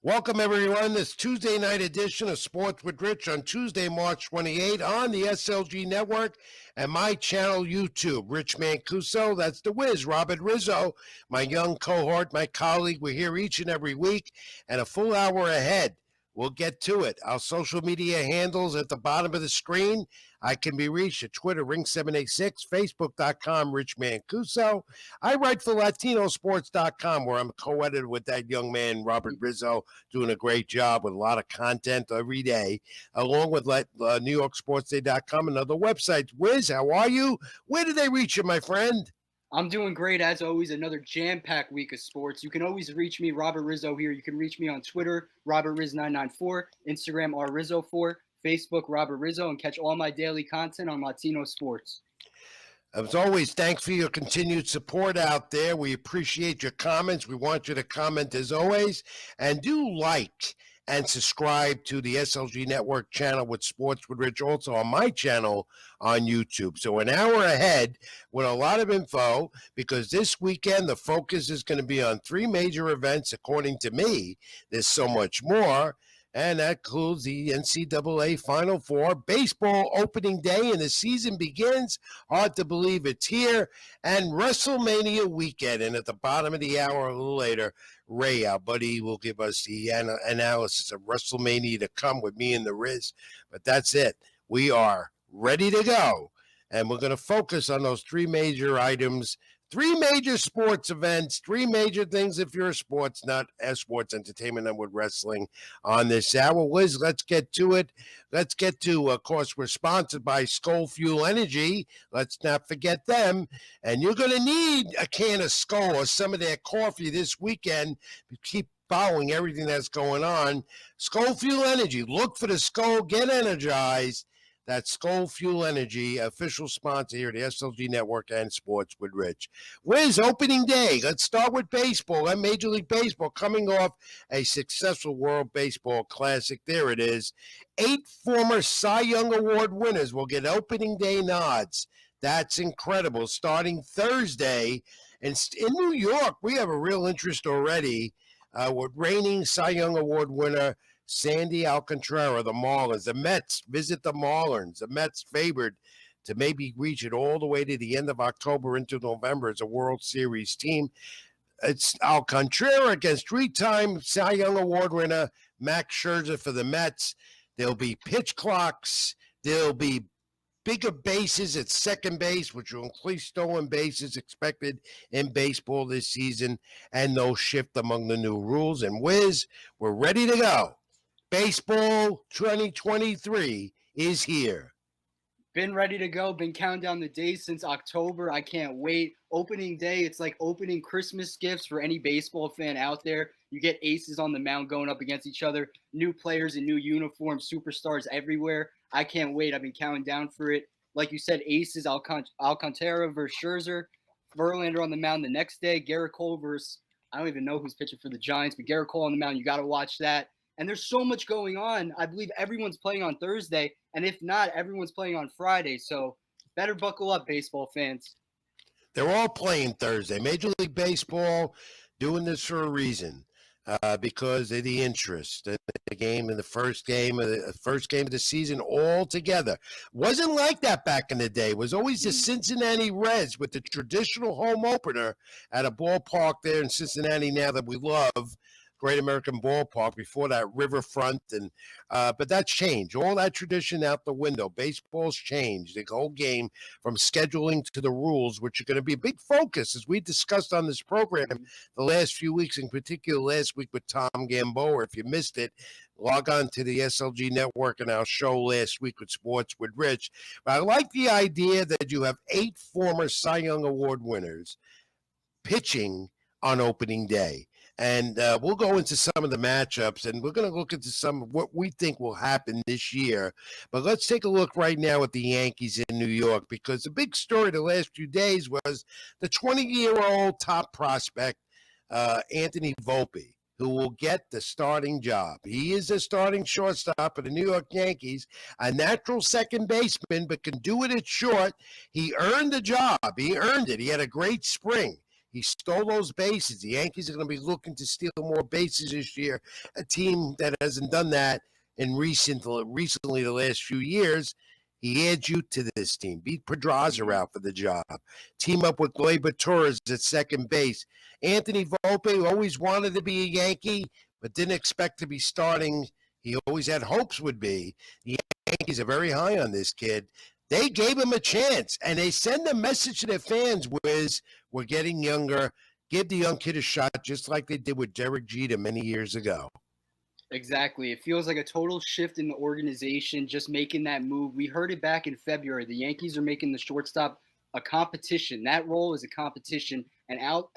Welcome, everyone. This Tuesday night edition of Sports with Rich on Tuesday, March 28 on the SLG Network and my channel, YouTube. Rich Mancuso, that's the whiz, Robert Rizzo, my young cohort, my colleague. We're here each and every week and a full hour ahead. We'll get to it. Our social media handles at the bottom of the screen. I can be reached at Twitter, Ring786, Facebook.com, Rich Mancuso. I write for LatinoSports.com, where I'm co-editor with that young man, Robert Rizzo, doing a great job with a lot of content every day, along with NewYorkSportsDay.com and other websites. Wiz, how are you? Where do they reach you, my friend? I'm doing great as always. Another jam-packed week of sports. You can always reach me, Robert Rizzo here. You can reach me on Twitter, RobertRiz994, Instagram, RRizzo4, Facebook, Robert Rizzo, and catch all my daily content on Latino Sports. As always, thanks for your continued support out there. We appreciate your comments. We want you to comment as always. And do like and subscribe to the SLG Network channel with Sports with Rich, also on my channel on YouTube. So an hour ahead with a lot of info, because this weekend the focus is going to be on three major events, according to me. There's so much more. And that includes the NCAA Final Four, baseball opening day, and the season begins. Hard to believe it's here. And WrestleMania weekend. And at the bottom of the hour, a little later, Ray, our buddy, will give us the analysis of WrestleMania to come with me and the Riz. But that's it. We are ready to go. And we're going to focus on those three major items, three major sports events, three major things if you're a sports nut, as sports entertainment and with wrestling on this hour. Liz, let's get to it. Let's get to, of course, we're sponsored by Skull Fuel Energy. Let's not forget them. And you're going to need a can of Skull or some of their coffee this weekend. Keep following everything that's going on. Skull Fuel Energy. Look for the Skull. Get energized. That's Skull Fuel Energy, official sponsor here at the SLG Network and Sports with Rich. Where's opening day? Let's start with baseball and Major League Baseball coming off a successful World Baseball Classic. There it is. 8 former Cy Young Award winners will get opening day nods. That's incredible. Starting Thursday. And in New York, we have a real interest already with reigning Cy Young Award winner Sandy Alcantara, the Marlins. The Mets visit the Marlins. The Mets favored to maybe reach it all the way to the end of October into November as a World Series team. It's Alcantara against three-time Cy Young Award winner Max Scherzer for the Mets. There'll be pitch clocks. There'll be bigger bases at second base, which will increase stolen bases expected in baseball this season, and no shift among the new rules. And Wiz, we're ready to go. Baseball 2023 is here. Been ready to go. Been counting down the days since October. I can't wait. Opening day, it's like opening Christmas gifts for any baseball fan out there. You get aces on the mound going up against each other, new players in new uniforms, superstars everywhere. I can't wait. I've been counting down for it. Like you said, aces, Alcantara versus Scherzer, Verlander on the mound the next day, Gerrit Cole versus, I don't even know who's pitching for the Giants, but Gerrit Cole on the mound. You got to watch that. And there's so much going on. I believe everyone's playing on Thursday. And if not, everyone's playing on Friday. So better buckle up, baseball fans. They're all playing Thursday. Major League Baseball doing this for a reason. Because of the interest, the game in the first game of the season all together. Wasn't like that back in the day. It was always the Cincinnati Reds with the traditional home opener at a ballpark there in Cincinnati now that we love, Great American Ballpark, before that Riverfront, and but that's changed. All that tradition out the window. Baseball's changed. The whole game, from scheduling to the rules, which are going to be a big focus, as we discussed on this program the last few weeks, in particular last week with Tom Gamboa. If you missed it, log on to the SLG Network and our show last week with Sports with Rich. But I like the idea that you have 8 former Cy Young Award winners pitching on opening day. And we'll go into some of the matchups, and we're going to look into some of what we think will happen this year. But let's take a look right now at the Yankees in New York, because the big story the last few days was the 20-year-old top prospect, Anthony Volpe, who will get the starting job. He is a starting shortstop for the New York Yankees, a natural second baseman, but can do it at short. He earned the job. He earned it. He had a great spring. He stole those bases. The Yankees are going to be looking to steal more bases this year. A team that hasn't done that in recently the last few years. He adds you to this team. Beat Pedraza out for the job. Team up with Gleyber Torres at second base. Anthony Volpe always wanted to be a Yankee, but didn't expect to be starting. He always had hopes would be. The Yankees are very high on this kid. They gave him a chance, and they send a message to their fans, Wiz, we're getting younger. Give the young kid a shot, just like they did with Derek Jeter many years ago. Exactly. It feels like a total shift in the organization, just making that move. We heard it back in February. The Yankees are making the shortstop a competition. That role is a competition. And out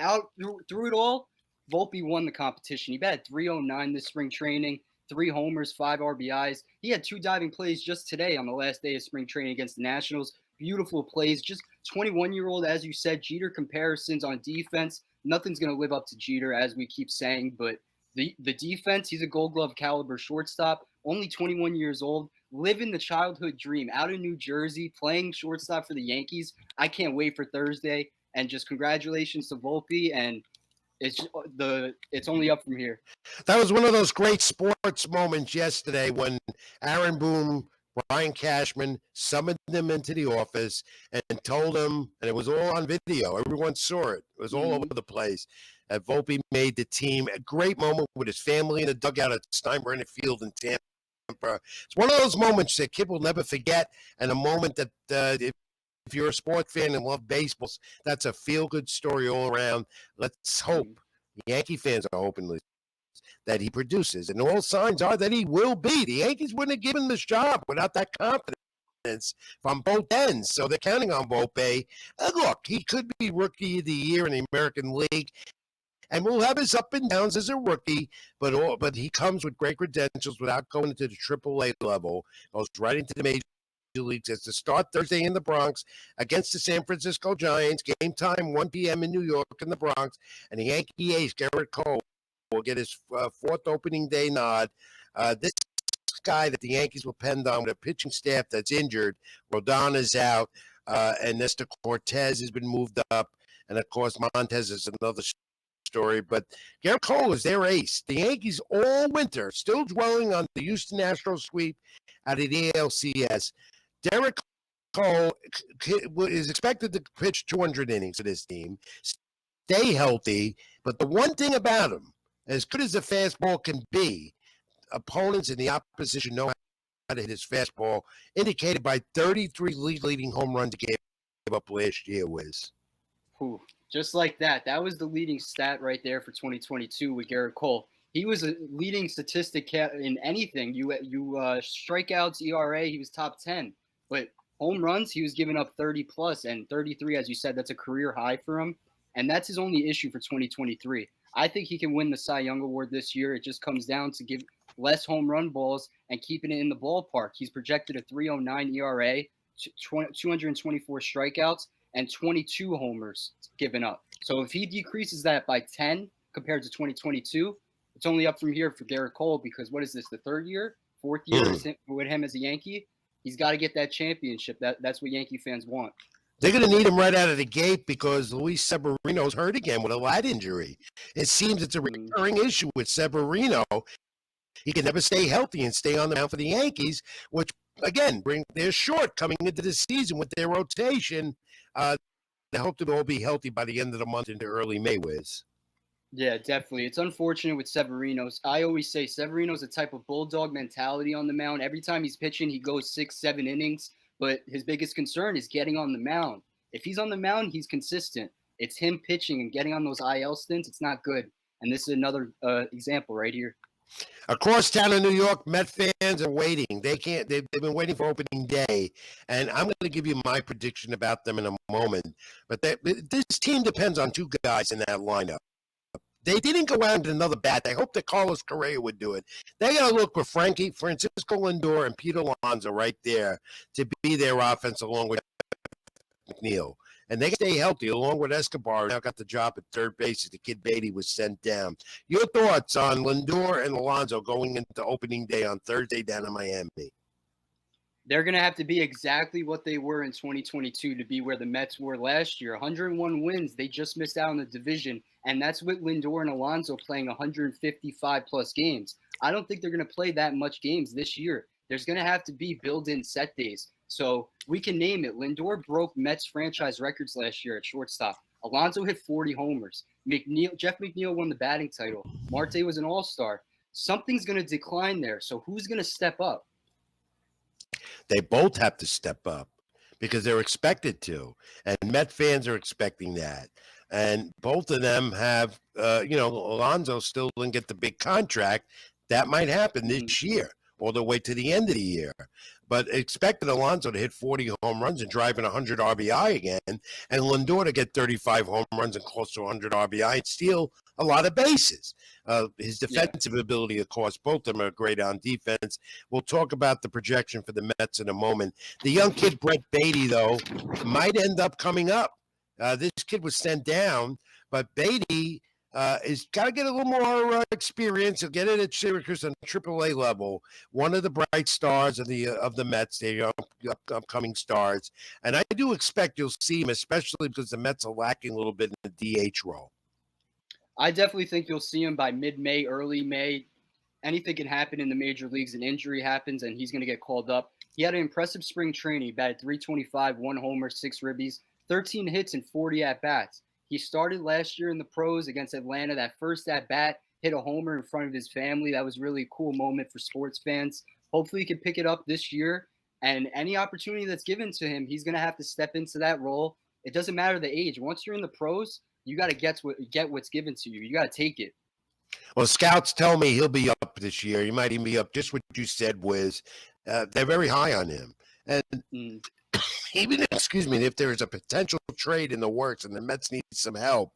through it all, Volpe won the competition. He batted 309 this spring training, 3 homers, 5 RBIs. He had 2 diving plays just today on the last day of spring training against the Nationals. Beautiful plays. Just 21-year-old, as you said, Jeter comparisons on defense. Nothing's going to live up to Jeter, as we keep saying, but the defense, he's a Gold Glove caliber shortstop, only 21 years old, living the childhood dream out in New Jersey, playing shortstop for the Yankees. I can't wait for Thursday. And just congratulations to Volpe, and it's only up from here. That was one of those great sports moments yesterday when Aaron Boone, Brian Cashman summoned them into the office and told them, and it was all on video. Everyone saw it. It was all over the place. Volpe made the team. A great moment with his family in the dugout at Steinbrenner Field in Tampa. It's one of those moments that kid will never forget, and a moment that if you're a sports fan and love baseball, that's a feel-good story all around. Let's hope. Yankee fans are hoping that he produces, and all signs are that he will be. The Yankees wouldn't have given him this job without that confidence from both ends, so they're counting on Volpe. Look, he could be Rookie of the Year in the American League, and will have his up and downs as a rookie, but he comes with great credentials without going into the AAA level. Goes right into the major leagues. As to start Thursday in the Bronx against the San Francisco Giants. Game time, 1 p.m. in New York in the Bronx. And the Yankee ace, Garrett Cole, will get his 4th opening day nod. This guy that the Yankees will depend on with a pitching staff that's injured. Rodon is out, and Nestor Cortez has been moved up. And, of course, Montez is another story, but Garrett Cole is their ace. The Yankees all winter still dwelling on the Houston Astros sweep out of the ALCS. Derek Cole is expected to pitch 200 innings for this team, stay healthy, but the one thing about him, as good as the fastball can be, opponents in the opposition know how to hit his fastball, indicated by 33 leading home runs he gave up last year, Wiz. Ooh. Just like that. That was the leading stat right there for 2022 with Garrett Cole. He was a leading statistic in anything. You strikeouts, ERA, he was top 10. But home runs, he was giving up 30 plus, and 33, as you said, that's a career high for him. And that's his only issue for 2023. I think he can win the Cy Young Award this year. It just comes down to give less home run balls and keeping it in the ballpark. He's projected a 3.09 ERA, 224 strikeouts, and 22 homers given up. So if he decreases that by 10 compared to 2022, it's only up from here for Garrett Cole, because what is this, the 4th year with him as a Yankee? He's got to get that championship. That's what Yankee fans want. They're going to need him right out of the gate because Luis Severino's hurt again with a lat injury. It seems it's a recurring issue with Severino. He can never stay healthy and stay on the mound for the Yankees, which, again, they're short coming into the season with their rotation. I hope they'll all be healthy by the end of the month into early May, Wiz. Yeah, definitely. It's unfortunate with Severino. I always say Severino's a type of bulldog mentality on the mound. Every time he's pitching, he goes 6-7 innings, but his biggest concern is getting on the mound. If he's on the mound, he's consistent. It's him pitching and getting on those IL stints. It's not good. And this is another example right here. Across town in New York, Met fans are waiting. They've been waiting for opening day, and I'm going to give you my prediction about them in a moment. But this team depends on 2 guys in that lineup. They didn't go out into another bat. I hope that Carlos Correa would do it. They got to look for Francisco Lindor and Pete Alonso right there to be their offense along with McNeil. And they stay healthy along with Escobar. Now got the job at third base as the kid Beatty was sent down. Your thoughts on Lindor and Alonso going into opening day on Thursday down in Miami? They're going to have to be exactly what they were in 2022 to be where the Mets were last year. 101 wins. They just missed out on the division. And that's with Lindor and Alonso playing 155 plus games. I don't think they're going to play that much games this year. There's going to have to be built-in set days. So we can name it. Lindor broke Mets franchise records last year at shortstop. Alonso hit 40 homers. Jeff McNeil won the batting title. Marte was an all-star. Something's going to decline there. So who's going to step up? They both have to step up because they're expected to, and Met fans are expecting that. And both of them have, Alonso still didn't get the big contract. That might happen this year, all the way to the end of the year. But expected Alonso to hit 40 home runs and drive in 100 RBI again, and Lindor to get 35 home runs and close to 100 RBI and steal a lot of bases. His defensive ability, of course, both of them are great on defense. We'll talk about the projection for the Mets in a moment. The young kid, Brett Baty, though, might end up coming up. This kid was sent down, but Baty is got to get a little more experience. He'll get it at Syracuse on AAA level. One of the bright stars of the Mets, the upcoming stars, and I do expect you'll see him, especially because the Mets are lacking a little bit in the DH role. I definitely think you'll see him by mid-May, early May. Anything can happen in the major leagues. An injury happens, and he's going to get called up. He had an impressive spring training. He batted .325, 1 homer, 6 ribbies, 13 hits, and 40 at-bats. He started last year in the pros against Atlanta. That first at-bat, hit a homer in front of his family. That was really a cool moment for sports fans. Hopefully he can pick it up this year. And any opportunity that's given to him, he's going to have to step into that role. It doesn't matter the age. Once you're in the pros, you got to get what's given to you. You got to take it. Well, scouts tell me he'll be up this year. He might even be up. Just what you said was they're very high on him. And even, if there is a potential trade in the works and the Mets need some help,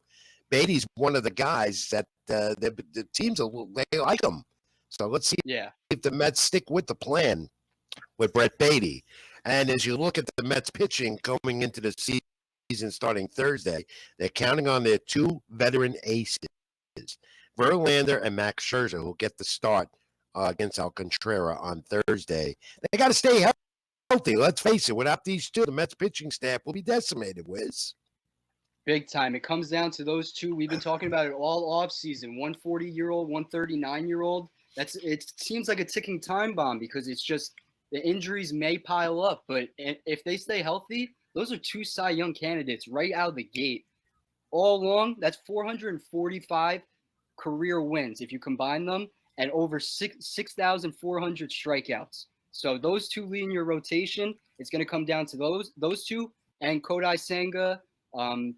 Baty's one of the guys that the teams, they like him. So let's see if the Mets stick with the plan with Brett Baty. And as you look at the Mets pitching coming into the season starting Thursday, they're counting on their two veteran aces, Verlander and Max Scherzer, who'll get the start against Alcantara on Thursday. They got to stay healthy. Let's face it. Without these two, the Mets pitching staff will be decimated, Wiz. Big time. It comes down to those two. We've been talking about it all off season. 140-year-old, 139-year-old. It seems like a ticking time bomb because it's just the injuries may pile up. But if they stay healthy, those are two Cy Young candidates right out of the gate. All along, that's 445 career wins if you combine them, and over 6,400 strikeouts. So those two leading your rotation. It's going to come down to those two and Kodai Senga,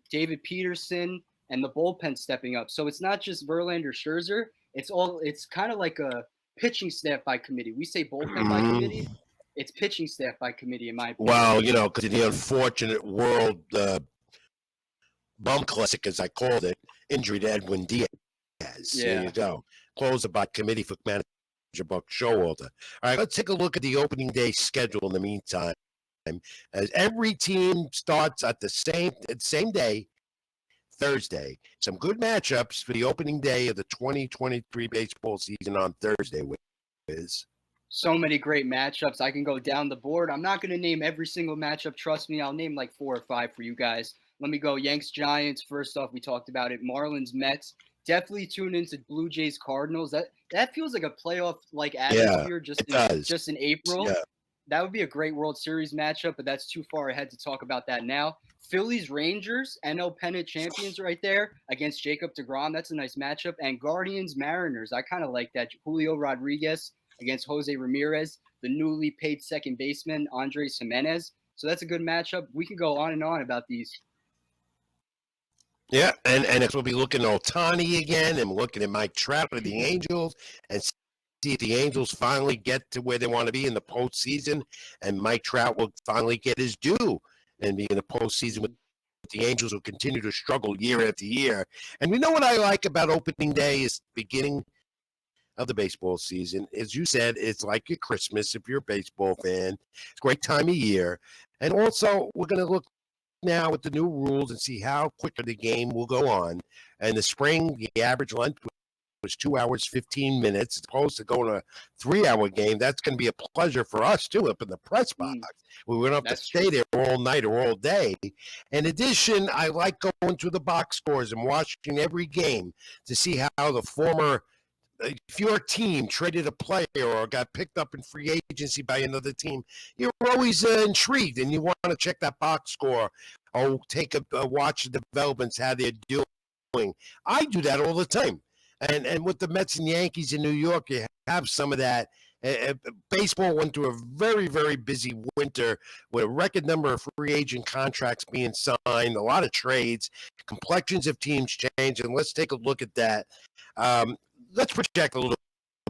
David Peterson, and the bullpen stepping up. So it's not just Verlander, Scherzer. It's kind of like a pitching staff by committee. We say bullpen by committee. It's pitching staff by committee, in my opinion. Well, because of the unfortunate World Bum Classic, as I called it, injury to Edwin Diaz. There you go. Closer by committee for manager Buck Showalter. All right, let's take a look at the opening day schedule in the meantime. As every team starts at the same day, Thursday. Some good matchups for the opening day of the 2023 baseball season on Thursday, Wiz. So many great matchups. I can go down the board. I'm not going to name every single matchup. Trust me, I'll name like 4 or 5 for you guys. Let me go Yanks, Giants. First off, we talked about it. Marlins, Mets. Definitely tune into Blue Jays, Cardinals. That feels like a playoff-like atmosphere just in April. Yeah. That would be a great World Series matchup, but that's too far ahead to talk about that now. Phillies, Rangers, NL pennant champions right there against Jacob deGrom. That's a nice matchup. And Guardians, Mariners. I kind of like that. Julio Rodriguez against Jose Ramirez, the newly paid second baseman, Andres Jimenez. So that's a good matchup. We can go on and on about these. Yeah, and we'll be looking at Ohtani again and looking at Mike Trout with the Angels and see if the Angels finally get to where they want to be in the postseason, and Mike Trout will finally get his due and be in the postseason with the Angels, who continue to struggle year after year. And we know what I like about opening day is beginning of the baseball season. As you said, it's like your Christmas if you're a baseball fan. It's a great time of year. And also, we're going to look now with the new rules and see how quicker the game will go on. And the spring, the average length was 2 hours, 15 minutes, as opposed to going to a 3-hour game. That's going to be a pleasure for us, too, up in the press box. We wouldn't have to That's stay there all night or all day. In addition, I like going through the box scores and watching every game to see how the former if your team traded a player or got picked up in free agency by another team, you're always intrigued and you want to check that box score or take a watch the developments, how they're doing. I do that all the time. And with the Mets and Yankees in New York, you have some of that. Baseball went through a very, very busy winter with a record number of free agent contracts being signed, a lot of trades, complexions of teams change, and let's take a look at that. Let's project a little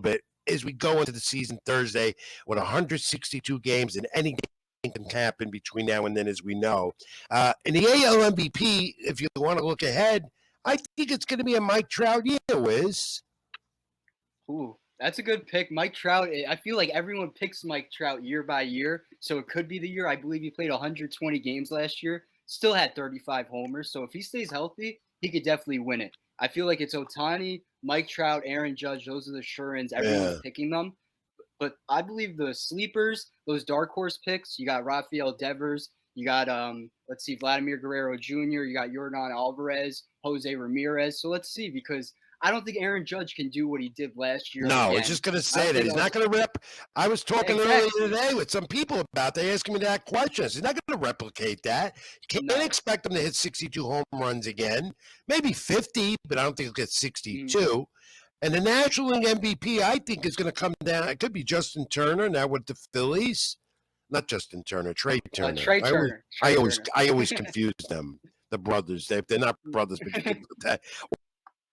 bit as we go into the season Thursday with 162 games, and anything can happen between now and then, as we know. In the AL MVP, if you want to look ahead, I think it's going to be a Mike Trout year, Wiz. Ooh, that's a good pick. Mike Trout, I feel like everyone picks Mike Trout year by year, so it could be the year. I believe he played 120 games last year, still had 35 homers, so if he stays healthy, he could definitely win it. I feel like it's Ohtani, Mike Trout, Aaron Judge. Those are the sure-ins. Everyone's picking them. But I believe the sleepers, those dark horse picks, you got Rafael Devers, you got, let's see, Vladimir Guerrero Jr., you got Yordan Alvarez, Jose Ramirez. So let's see, because I don't think Aaron Judge can do what he did last year. No, I again. was just going to say that. He's not going to rep. I was talking earlier today with some people about They asking me that question. He's not going to replicate that. You can't expect him to hit 62 home runs again. Maybe 50, but I don't think he'll get 62. And the National League MVP, I think, is going to come down. It could be Justin Turner now with the Phillies. Not Justin Turner, Trey Turner. Trey Turner. I always confuse them, the brothers. They're not brothers, but you can put that.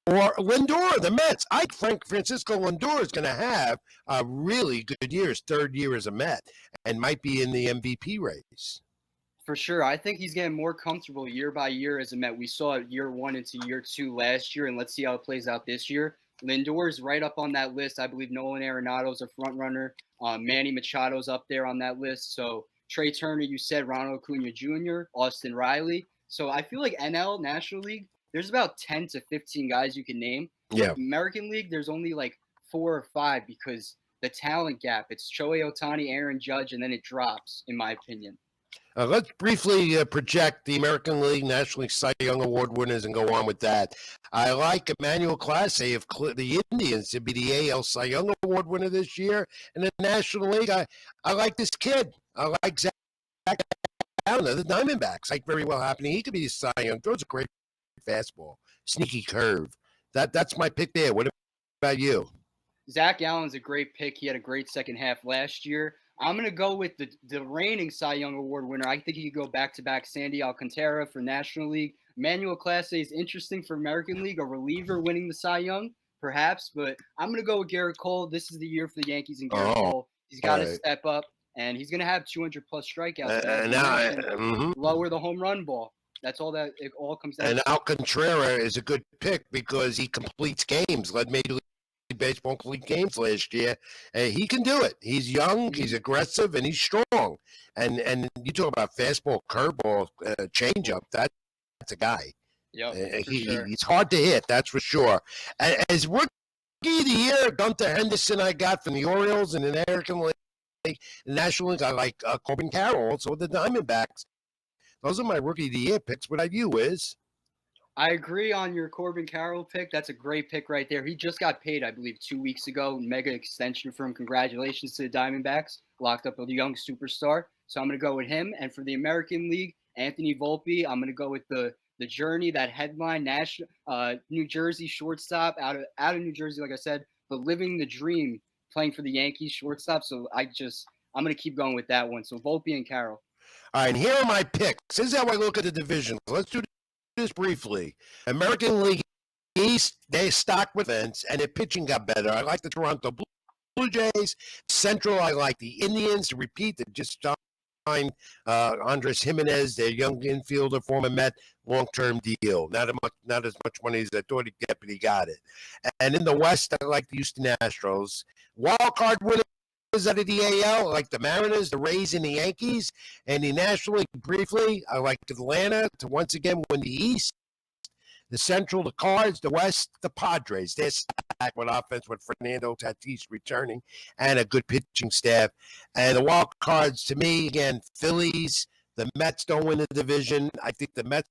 Or Lindor, the Mets. I think Francisco Lindor is going to have a really good year, his third year as a Met, and might be in the MVP race. For sure. I think he's getting more comfortable year by year as a Met. We saw it year 1 into year 2 last year, and let's see how it plays out this year. Lindor is right up on that list. I believe Nolan Arenado's a front runner. Manny Machado's up there on that list. So Trey Turner, you said, Ronald Acuna Jr., Austin Riley. So I feel like NL, National League, there's about 10 to 15 guys you can name. Yeah. American League, there's only like 4 or 5 because the talent gap, it's Shohei Ohtani, Aaron Judge, and then it drops, in my opinion. Let's briefly project the American League National League Cy Young Award winners and go on with that. I like Emmanuel Clase of the Indians to be the AL Cy Young Award winner this year. In the National League, I like this kid. I like Zach Allen of the Diamondbacks. Like very well happening. He could be a Cy Young. Throws a great fastball, sneaky curve. That's my pick there. What about you? Zach Allen's a great pick. He had a great second half last year. I'm going to go with the reigning Cy Young Award winner. I think he could go back-to-back Sandy Alcantara for National League. Emmanuel Clase is interesting for American League, a reliever winning the Cy Young, perhaps. But I'm going to go with Garrett Cole. This is the year for the Yankees and Garrett Cole. He's got to step up, and he's going to have 200-plus strikeouts. Lower the home run ball. That's all that it all comes down to. And Alcantara is a good pick because he completes games, led Major League Baseball complete games last year. He can do it. He's young, he's aggressive, and he's strong. And you talk about fastball, curveball, changeup. That's a guy. Yeah, he's hard to hit. That's for sure. As rookie of the year, Gunther Henderson, I got from the Orioles and the American League, the National League. I like Corbin Carroll, also with the Diamondbacks. Those are my rookie of the year picks. What about you, Wiz? I agree on your Corbin Carroll pick. That's a great pick right there. He just got paid, I believe, 2 weeks ago. Mega extension for him. Congratulations to the Diamondbacks. Locked up a young superstar. So I'm going to go with him. And for the American League, Anthony Volpe, I'm going to go with the journey, that headline, New Jersey shortstop, out of New Jersey, like I said, but living the dream, playing for the Yankees shortstop. So I'm going to keep going with that one. So Volpe and Carroll. All right, and here are my picks. This is how I look at the division. Let's do this briefly. American League East, they stocked with events, and their pitching got better. I like the Toronto Blue Jays. Central, I like the Indians. To repeat, they just signed Andres Jimenez, their young infielder, former Met, long-term deal. Not as much money as I thought he'd get, but he got it. And in the West, I like the Houston Astros. Wild card winners out of the AL, like the Mariners, the Rays, and the Yankees. And the National League, briefly, I like Atlanta to once again win the East. The Central, the Cards. The West, the Padres. They're stacked with offense with Fernando Tatis returning and a good pitching staff. And the wild cards, to me, again, Phillies. The Mets don't win the division. I think the Mets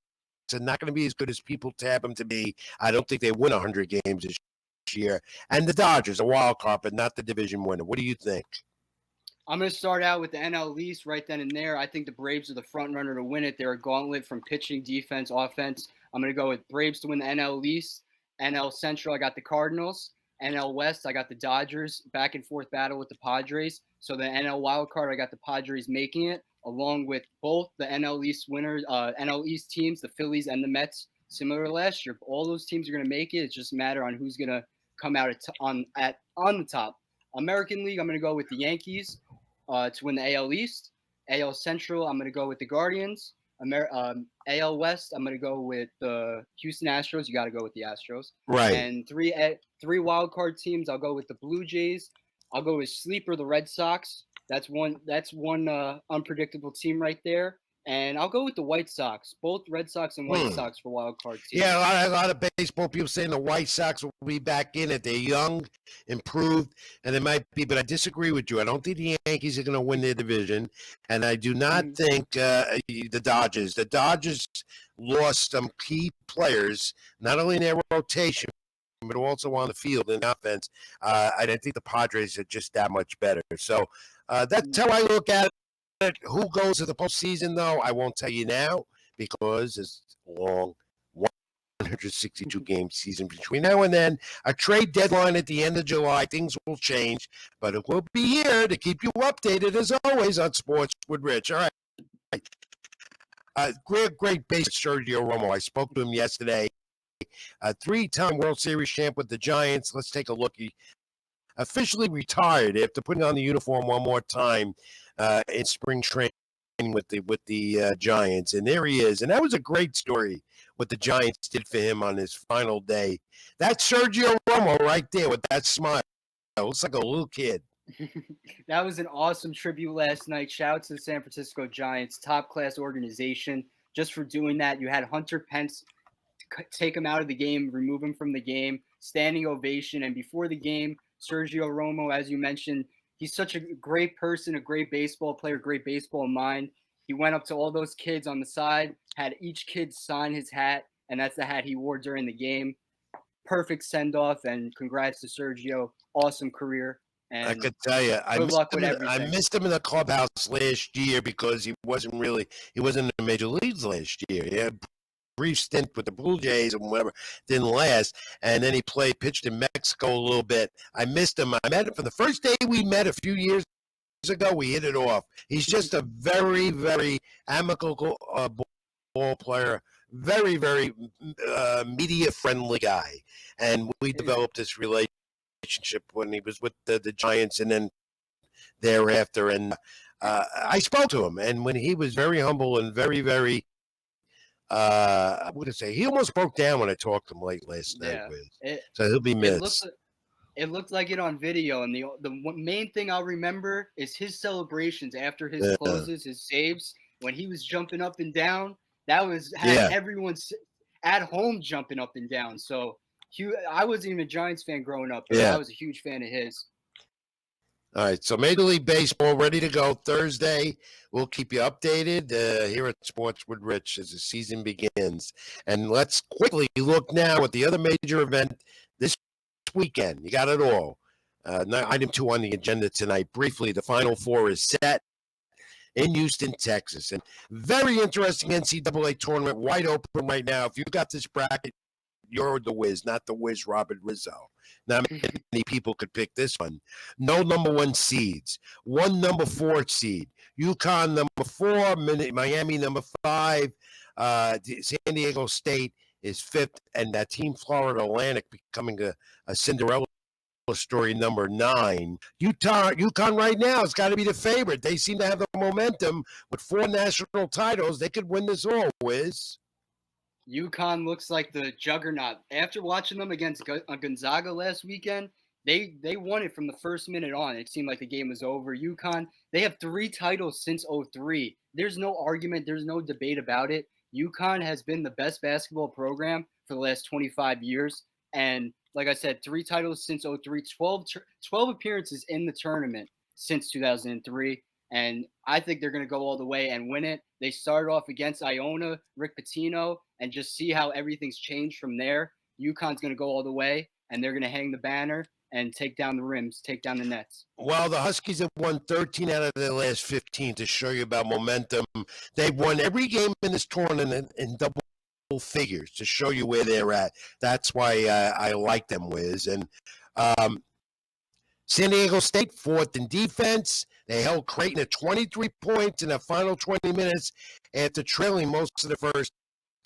are not going to be as good as people tab them to be. I don't think they win 100 games this year. And the Dodgers, a wild card, but not the division winner. What do you think? I'm going to start out with the NL East right then and there. I think the Braves are the front runner to win it. They're a gauntlet from pitching, defense, offense. I'm going to go with Braves to win the NL East. NL Central, I got the Cardinals. NL West, I got the Dodgers. Back and forth battle with the Padres. So the NL wild card, I got the Padres making it, along with both the NL East winners, NL East teams, the Phillies and the Mets. Similar to last year, all those teams are going to make it. It's just a matter on who's going to come out on the top. American League, I'm going to go with the Yankees to win the AL East. AL Central, I'm going to go with the Guardians. AL West, I'm going to go with the Houston Astros. You got to go with the Astros. Right. And three wild card teams, I'll go with the Blue Jays. I'll go with sleeper, the Red Sox. That's one unpredictable team right there. And I'll go with the White Sox, both Red Sox and White Sox for wild card teams. Yeah, a lot of baseball people saying the White Sox will be back in it. They're young, improved, and they might be. But I disagree with you. I don't think the Yankees are going to win their division, and I do not think the Dodgers. The Dodgers lost some key players, not only in their rotation, but also on the field in offense. I think the Padres are just that much better. So that's how I look at it. Who goes to the postseason, though, I won't tell you now because it's a long 162 game season between now and then. A trade deadline at the end of July. Things will change, but it will be here to keep you updated as always on Sports with Rich. All right. Great base Sergio Romo. I spoke to him yesterday. A 3-time World Series champ with the Giants. Let's take a look. He officially retired after putting on the uniform one more time in spring training with the Giants, and there he is. And that was a great story what the Giants did for him on his final day. That's Sergio Romo right there with that smile. Looks like a little kid. That was an awesome tribute last night. Shout out to the San Francisco Giants, top class organization. Just for doing that, you had Hunter Pence take him out of the game, remove him from the game, standing ovation, and before the game, Sergio Romo, as you mentioned, he's such a great person, a great baseball player, great baseball mind. He went up to all those kids on the side, had each kid sign his hat, and that's the hat he wore during the game. Perfect send-off, and congrats to Sergio. Awesome career. And I could tell you, I missed him in the clubhouse last year because he wasn't in the major leagues last year. He had a brief stint with the Blue Jays and whatever, didn't last. And then he pitched in Mexico a little bit. I missed him. I met him for the first day we met a few years ago. We hit it off. He's just a very, very amicable ball player. Very, very media-friendly guy. And we developed this relationship when he was with the Giants and then thereafter. And I spoke to him. And when he was very humble and very, very I'm going to say he almost broke down when I talked to him late last night. So he'll be missed. It looked like it on video, and the main thing I'll remember is his celebrations after his closes, his saves, when he was jumping up and down. That had everyone at home jumping up and down. So I wasn't even a Giants fan growing up, but I was a huge fan of his. All right, so Major League Baseball ready to go Thursday. We'll keep you updated here at Sports with Rich as the season begins. And let's quickly look now at the other major event this weekend. You got it all. Item 2 on the agenda tonight. Briefly, the Final Four is set in Houston, Texas. And very interesting NCAA tournament, wide open right now. If you got this bracket, you're the whiz, not the whiz Robert Rizzo. Not many people could pick this one. No number 1 seeds. 1 number 4 seed. UConn number 4, Miami number 5. San Diego State is 5th, and that team Florida Atlantic becoming a Cinderella story number 9. UConn right now has got to be the favorite. They seem to have the momentum with 4 national titles. They could win this all, Wiz. UConn looks like the juggernaut. After watching them against Gonzaga last weekend, they won it from the first minute on. It seemed like the game was over. UConn, they have 3 titles since 2003. There's no argument. There's no debate about it. UConn has been the best basketball program for the last 25 years. And like I said, 3 titles since 03, 12 appearances in the tournament since 2003. And I think they're going to go all the way and win it. They started off against Iona, Rick Pitino, and just see how everything's changed from there. UConn's going to go all the way, and they're going to hang the banner and take down the rims, take down the nets. Well, the Huskies have won 13 out of their last 15 to show you about momentum. They've won every game in this tournament in double figures to show you where they're at. That's why I like them, Wiz. And San Diego State, fourth in defense. They held Creighton at 23 points in the final 20 minutes after trailing most of the first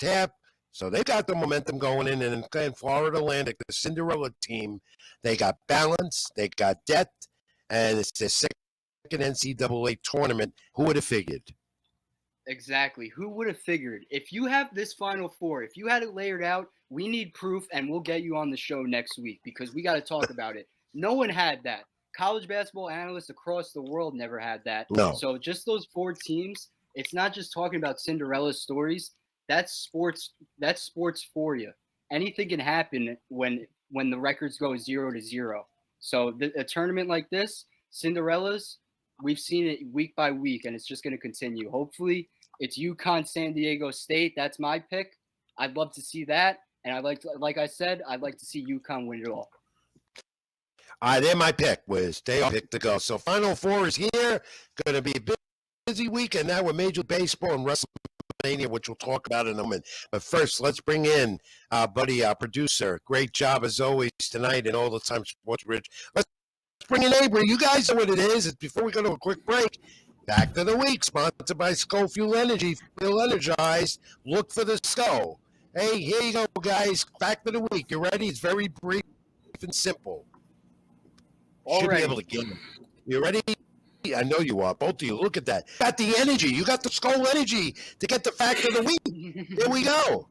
half. So they got the momentum going in. And in Florida Atlantic, the Cinderella team, they got balance, they got depth, and it's their second NCAA tournament. Who would have figured? Exactly. Who would have figured? If you have this Final Four, if you had it layered out, we need proof, and we'll get you on the show next week because we got to talk about it. No one had that. College basketball analysts across the world never had that. No. So just those 4 teams, it's not just talking about Cinderella stories. That's sports. That's sports for you. Anything can happen when the records go 0-0. So a tournament like this, Cinderellas, we've seen it week by week, and it's just going to continue. Hopefully, it's UConn, San Diego State. That's my pick. I'd love to see that, and like I said, I'd like to see UConn win it all. All right, they're my pick, Wiz. They all picked to go. So Final Four is here. Going to be a busy weekend now with Major League Baseball and WrestleMania, which we'll talk about in a moment. But first, let's bring in our buddy, our producer. Great job as always tonight and all the time Sports Bridge. Let's bring in Avery. You guys know what it is. Before we go to a quick break, Back to the Week, sponsored by Skull Fuel Energy. Feel energized. Look for the skull. Hey, here you go, guys. Back to the Week. You ready? It's very brief and simple. Should be able to get it. You ready? I know you are. Both of you. Look at that. Got the energy. You got the skull energy to get the fact of the week. Here we go.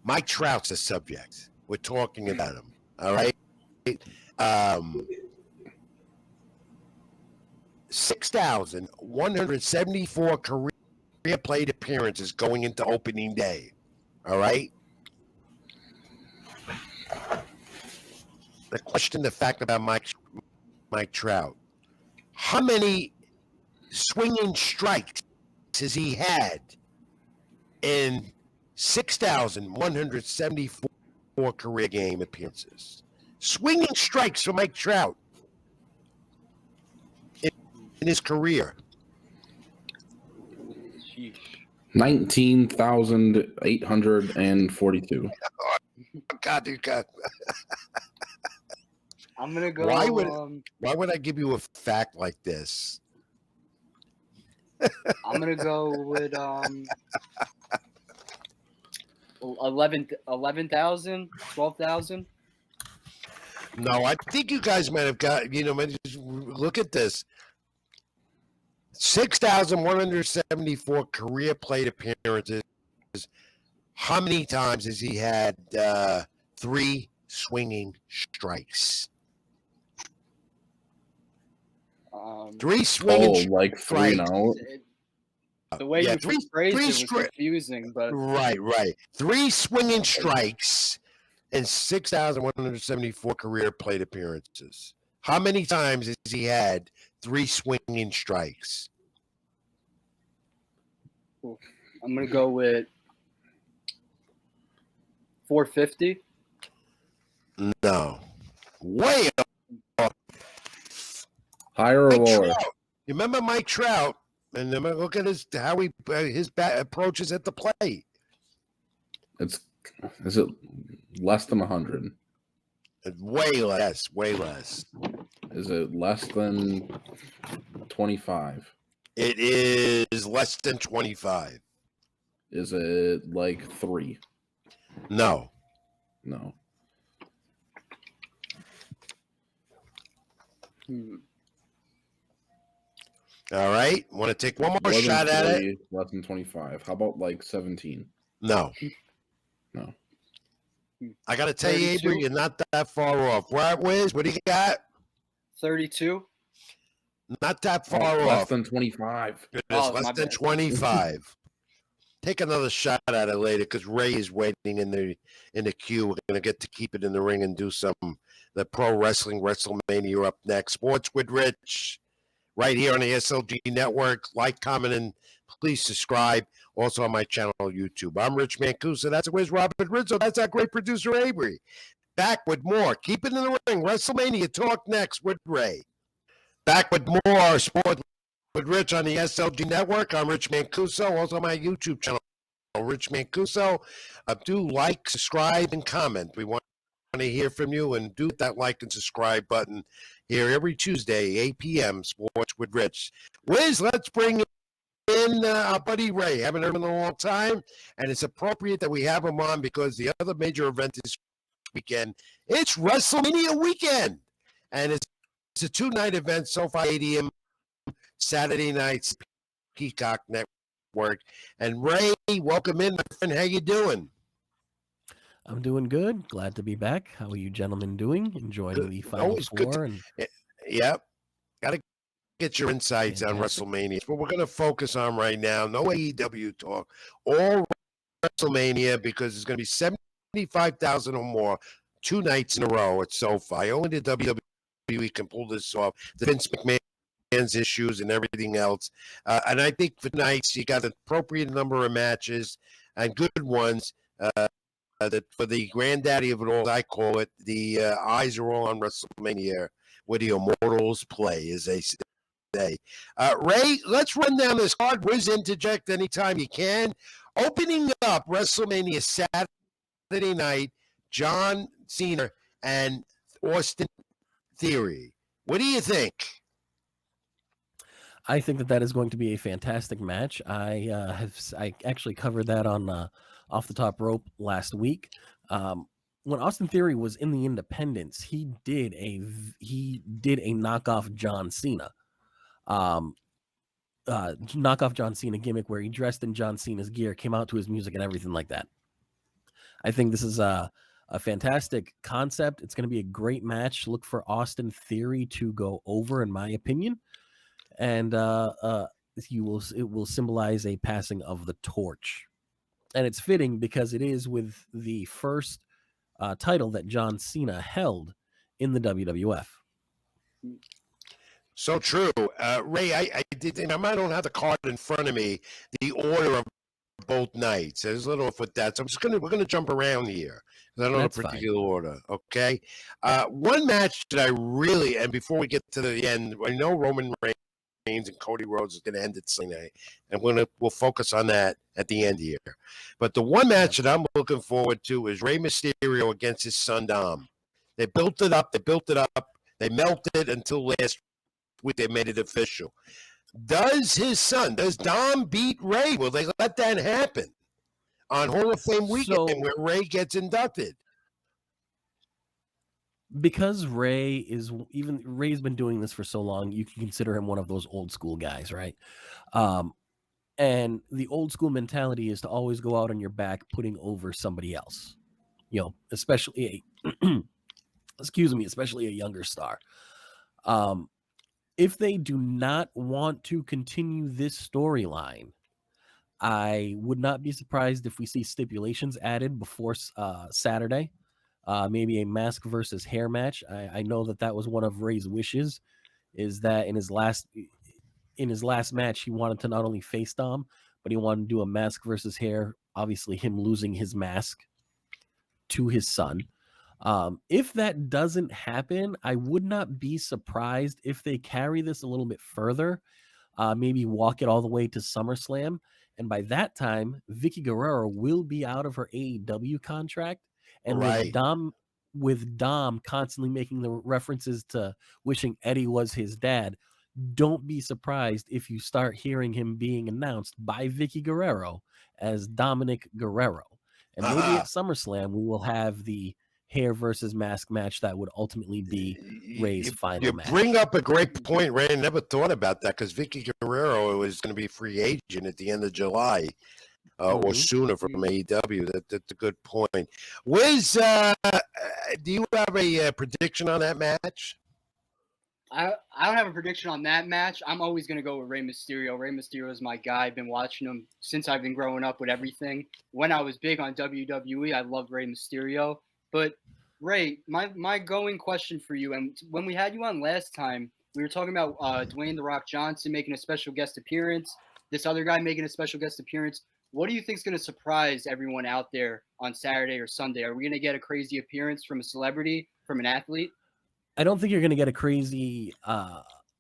Mike Trout's the subject. We're talking about him. All right. 6,174 career plate appearances going into opening day. All right. The question, the fact about Mike Trout. How many swinging strikes has he had in 6,174 career game appearances? Swinging strikes for Mike Trout in his career. 19,842. God, you got. I'm gonna go. Why would I give you a fact like this? I'm gonna go with 11,000, 12,000. No, I think you guys might have got. Look at this. 6,174 career plate appearances. How many times has he had 3 swinging strikes? 3 swinging like 3 and out. The way you phrased it was confusing, but right. 3 swinging strikes and 6,174 career plate appearances. How many times has he had 3 swinging strikes? I'm gonna go with 450. No, way up. Higher or lower? You remember Mike Trout? And look at his bat approaches at the plate. Is it less than 100? Way less. Is it less than 25? It is less than 25. Is it like 3? No. All right. Want to take one more shot at it? Less than 25. How about like 17? No. I got to tell you, Avery, you're not that far off. Wiz, what do you got? 32. Not that far off. Less than 25. It is less than 25. take another shot at it later because Ray is waiting in the queue. We're gonna get to keep it in the ring and do some the pro wrestling WrestleMania up next. Sports with Rich, right here on the SLG Network. Like, comment, and please subscribe. Also on my channel on YouTube. I'm Rich Mancuso. That's where's Robert Rizzo. That's our great producer Avery. Back with more. Keep it in the ring. WrestleMania talk next with Ray. Back with more Sport with Rich on the SLG Network. I'm Rich Mancuso. Also on my YouTube channel, Rich Mancuso. Do like, subscribe, and comment. We want to hear from you, and do that like and subscribe button here every Tuesday, 8 p.m. Sports with Rich. Wiz, let's bring in our buddy Ray. Haven't heard him in a long time, and it's appropriate that we have him on because the other major event this weekend, it's WrestleMania weekend, and it's a two-night event, SoFi Stadium, Saturday nights, Peacock Network. And Ray, welcome in, my friend. How you doing? I'm doing good. Glad to be back. How are you gentlemen doing? Enjoying Good. the Final Always good Four? Yep. Got to get your insights Fantastic. on WrestleMania. It's what we're going to focus on right now. No AEW talk. All WrestleMania because it's going to be 75,000 or more 2 nights in a row at SoFi. Only the WWE can pull this off. The Vince McMahon's issues and everything else. And I think for nights, you got an appropriate number of matches and good ones. That for the granddaddy of it all, I call it, the eyes are all on WrestleMania, where the immortals play, as they say. Ray, let's run down this card. Wiz, interject anytime you can. Opening up WrestleMania Saturday night, John Cena and Austin Theory. What do you think? I think that is going to be a fantastic match. I actually covered that on Off the Top Rope last week. When Austin Theory was in the Independents, he did a knockoff John Cena, knockoff John Cena gimmick where he dressed in John Cena's gear, came out to his music and everything like that. I think this is a fantastic concept. It's going to be a great match. Look for Austin Theory to go over, in my opinion, and it will symbolize a passing of the torch. And it's fitting because it is with the first title that John Cena held in the WWF. So true. Ray, I did, and I don't have the card in front of me, the order of both nights. There's a little off with that. So we're going to jump around here. I don't know That's a particular order. Okay. One match that I really, and before we get to the end, I know Roman Reigns and Cody Rhodes is going to end it Sunday, and we'll focus on that at the end here. But the one match that I'm looking forward to is Rey Mysterio against his son Dom. They built it up. They melted until last week. They made it official. Does Dom beat Rey? Will they let that happen on Hall of Fame weekend where Rey gets inducted? Because Ray's been doing this for so long, you can consider him one of those old school guys, right? And the old school mentality is to always go out on your back, putting over somebody else, especially especially a younger star. If they do not want to continue this storyline, I would not be surprised if we see stipulations added before Saturday. Maybe a mask versus hair match. I know that was one of Ray's wishes, is that in his last match, he wanted to not only face Dom, but he wanted to do a mask versus hair. Obviously, him losing his mask to his son. If that doesn't happen, I would not be surprised if they carry this a little bit further, maybe walk it all the way to SummerSlam. And by that time, Vicky Guerrero will be out of her AEW contract. And Right. with Dom constantly making the references to wishing Eddie was his dad, don't be surprised if you start hearing him being announced by Vicky Guerrero as Dominic Guerrero. And maybe at SummerSlam, we will have the hair versus mask match that would ultimately be Ray's final match. You bring up a great point, Ray. I never thought about that because Vicky Guerrero is going to be free agent at the end of July. Or sooner from AEW. That's a good point. Wiz, do you have a prediction on that match? I don't have a prediction on that match. I'm always gonna go with Rey Mysterio. Rey Mysterio is my guy. I've been watching him since I've been growing up with everything. When I was big on WWE, I loved Rey Mysterio. But Ray, my going question for you, and when we had you on last time, we were talking about Dwayne the Rock Johnson making a special guest appearance. This other guy making a special guest appearance. What do you think is going to surprise everyone out there on Saturday or Sunday? Are we going to get a crazy appearance from a celebrity, from an athlete? I don't think you're going to get a crazy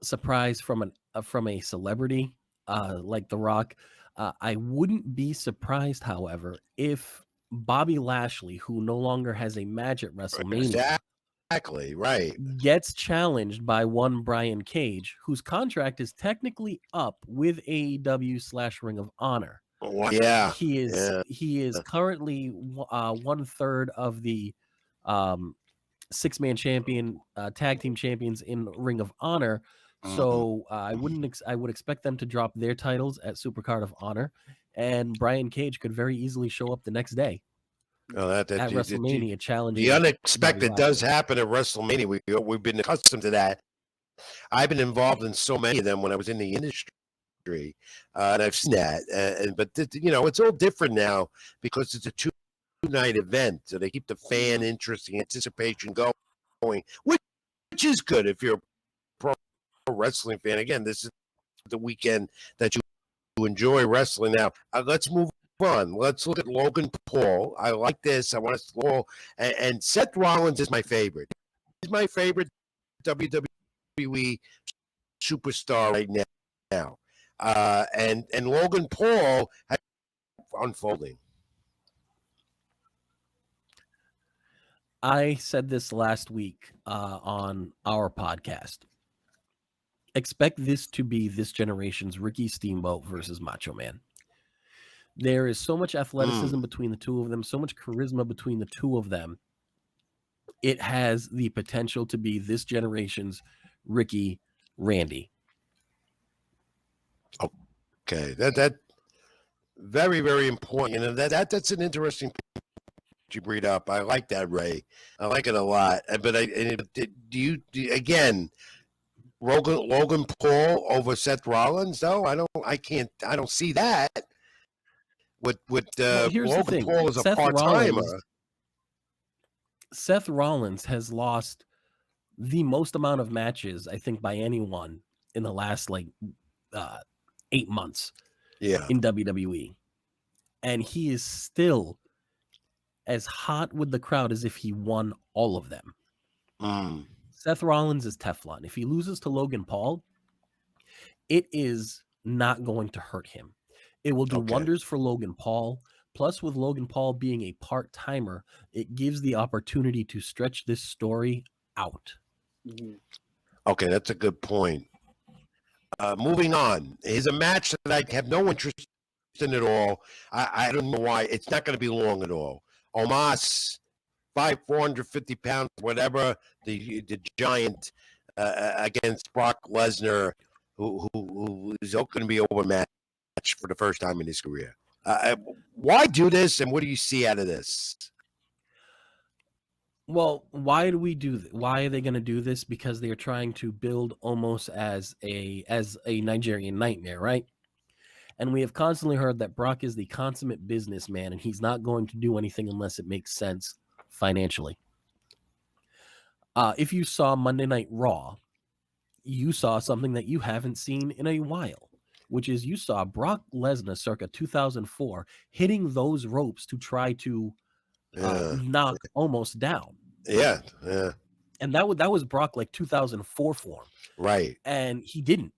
surprise from a celebrity like The Rock. I wouldn't be surprised, however, if Bobby Lashley, who no longer has a match at WrestleMania, Exactly, right. gets challenged by one Brian Cage, whose contract is technically up with AEW / Ring of Honor. Yeah. He is currently 1/3 of the 6-man champion, tag team champions in Ring of Honor. So I would expect them to drop their titles at Supercard of Honor, and Brian Cage could very easily show up the next day at WrestleMania challenging. The unexpected does happen at WrestleMania. We've been accustomed to that. I've been involved in so many of them when I was in the industry. And I've seen that, but it's all different now because it's a two-night event, so they keep the fan interest and anticipation going, which is good if you're a pro wrestling fan. Again, this is the weekend that you enjoy wrestling. Now, let's move on. Let's look at Logan Paul. I like this. I want to all and Seth Rollins is my favorite. He's my favorite WWE superstar right now. And Logan Paul unfolding. I said this last week on our podcast. Expect this to be this generation's Ricky Steamboat versus Macho Man. There is so much athleticism between the two of them, so much charisma between the two of them. It has the potential to be this generation's Ricky Randy. Okay, that very, very important, and that's an interesting point you bring up. I like that, Ray. I like it a lot. But do you again, Logan Paul over Seth Rollins? No, I don't see that. With Logan Paul as a part-timer. Seth Rollins has lost the most amount of matches, I think, by anyone in the last 8 months in WWE. And he is still as hot with the crowd as if he won all of them. Seth Rollins is Teflon. If he loses to Logan Paul, it is not going to hurt him. It will do wonders for Logan Paul. Plus, with Logan Paul being a part-timer, it gives the opportunity to stretch this story out. Okay, that's a good point. Moving on, is a match that I have no interest in at all. I don't know why. It's not going to be long at all. Omos, 450 pounds, whatever, the giant against Brock Lesnar, who is going to be overmatched for the first time in his career. Why do this, and what do you see out of this? Well, why do we do why are they going to do this? Because they are trying to build Omos as a Nigerian nightmare, right? And we have constantly heard that Brock is the consummate businessman, and he's not going to do anything unless it makes sense financially. If you saw Monday Night Raw, you saw something that you haven't seen in a while, which is you saw Brock Lesnar circa 2004 hitting those ropes to try to knock Omos down. Yeah. And that was Brock 2004 form. Right. And he didn't.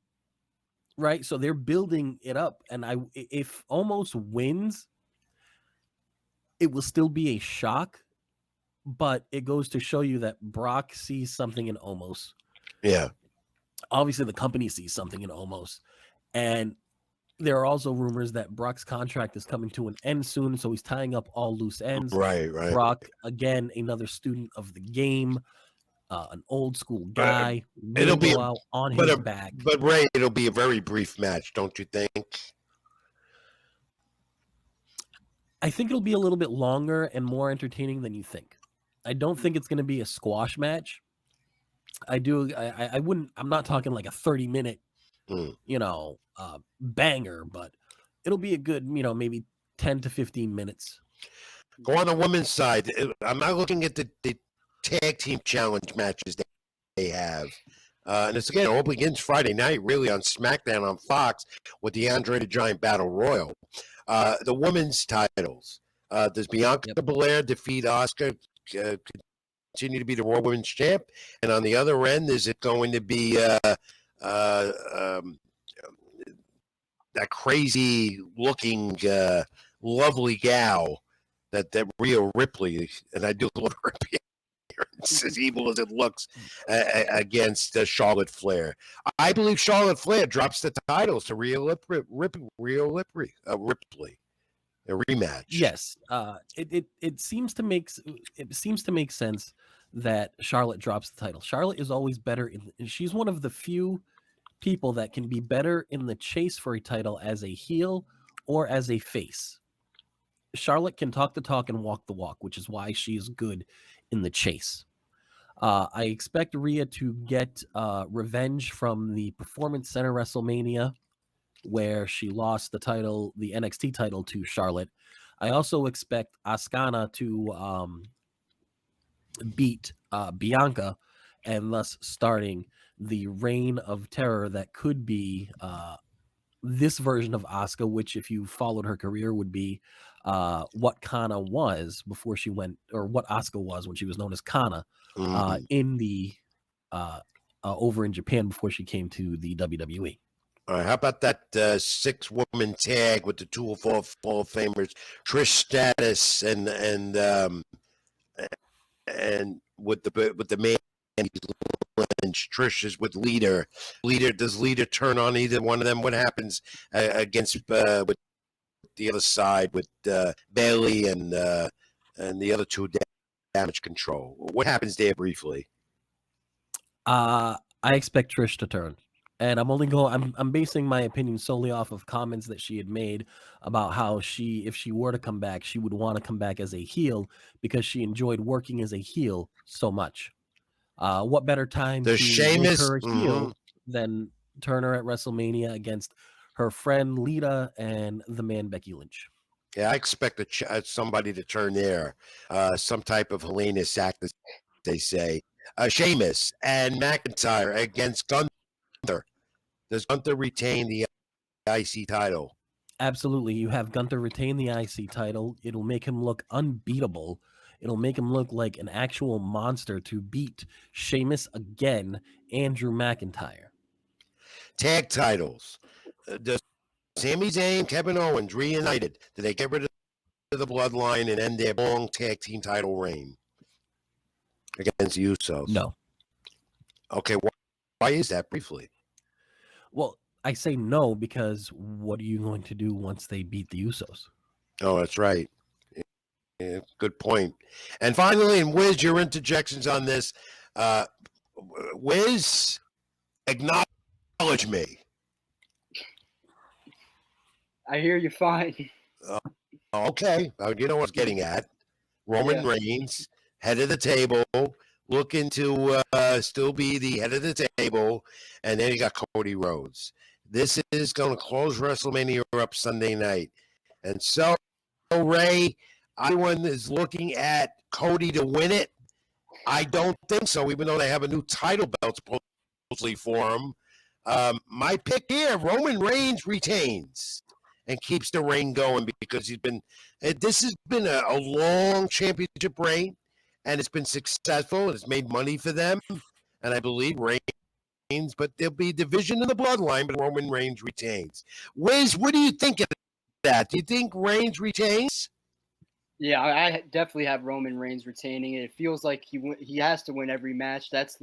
Right. So they're building it up. And if Omos wins, it will still be a shock. But it goes to show you that Brock sees something in Omos. Yeah. Obviously, the company sees something in Omos. And there are also rumors that Brock's contract is coming to an end soon. So he's tying up all loose ends. Right. Brock, again, another student of the game. An old school guy. It'll be out on his back. But Ray, it'll be a very brief match, don't you think? I think it'll be a little bit longer and more entertaining than you think. I don't think it's going to be a squash match. I do. I wouldn't. I'm not talking like a 30-minute, Mm. banger, but it'll be a good, maybe 10 to 15 minutes. Go on the women's side. I'm not looking at the tag team challenge matches they have. And it's again, it all begins Friday night, really, on SmackDown on Fox with the Andre the Giant Battle Royal. The women's titles. Does Bianca Belair defeat Asuka, continue to be the Raw Women's Champ? And on the other end, is it going to be that crazy looking, lovely gal that Rhea Ripley, and I do love her appearance, as evil as it looks, against Charlotte Flair. I believe Charlotte Flair drops the titles to Rhea Ripley, a rematch. Yes, it seems to make sense that Charlotte drops the title. Charlotte is always better she's one of the few people that can be better in the chase for a title as a heel or as a face. Charlotte can talk the talk and walk the walk, which is why she is good in the chase. I expect Rhea to get revenge from the Performance Center WrestleMania, where she lost the title, the NXT title, to Charlotte. I also expect Asuka to beat Bianca, and thus starting the reign of terror that could be this version of Asuka, which, if you followed her career, would be what Kana was before she went, or what Asuka was when she was known as Kana, in the over in Japan before she came to the WWE. All right, how about that 6-woman tag with the two Hall of Famers, Trish Stratus and with the man Lynch. Trish is with Leader. Does Leader turn on either one of them? What happens against with the other side with Bailey and the other two, Damage Control? What happens there briefly? I expect Trish to turn. And I'm basing my opinion solely off of comments that she had made about how if she were to come back, she would want to come back as a heel because she enjoyed working as a heel so much. What better time to make her a heel than turn her at WrestleMania against her friend Lita and the man Becky Lynch? Yeah, I expect somebody to turn there. Some type of Helena's act, as they say. Sheamus and McIntyre against Gunther. Does Gunther retain the IC title? Absolutely. You have Gunther retain the IC title. It'll make him look unbeatable. It'll make him look like an actual monster to beat Sheamus again and Drew McIntyre. Tag titles. Does Sami Zayn, Kevin Owens reunited? Do they get rid of the bloodline and end their long tag team title reign against the Usos? No. Okay, why is that briefly? Well, I say no because what are you going to do once they beat the Usos? Oh, that's right. Yeah, good point. And finally, and Wiz, your interjections on this. Wiz, acknowledge me. I hear you fine. Okay. You know what I was getting at. Roman Reigns, head of the table, looking to still be the head of the table. And then you got Cody Rhodes. This is going to close WrestleMania up Sunday night. And so, Ray, everyone is looking at Cody to win it. I don't think so, even though they have a new title belt supposedly for him. My pick here, Roman Reigns retains and keeps the reign going because this has been a long championship reign, and it's been successful. It's made money for them, and I believe Reigns, but there'll be division in the bloodline, but Roman Reigns retains. Wiz, what do you think of that? Do you think Reigns retains? Yeah, I definitely have Roman Reigns retaining it. It feels like he has to win every match. That's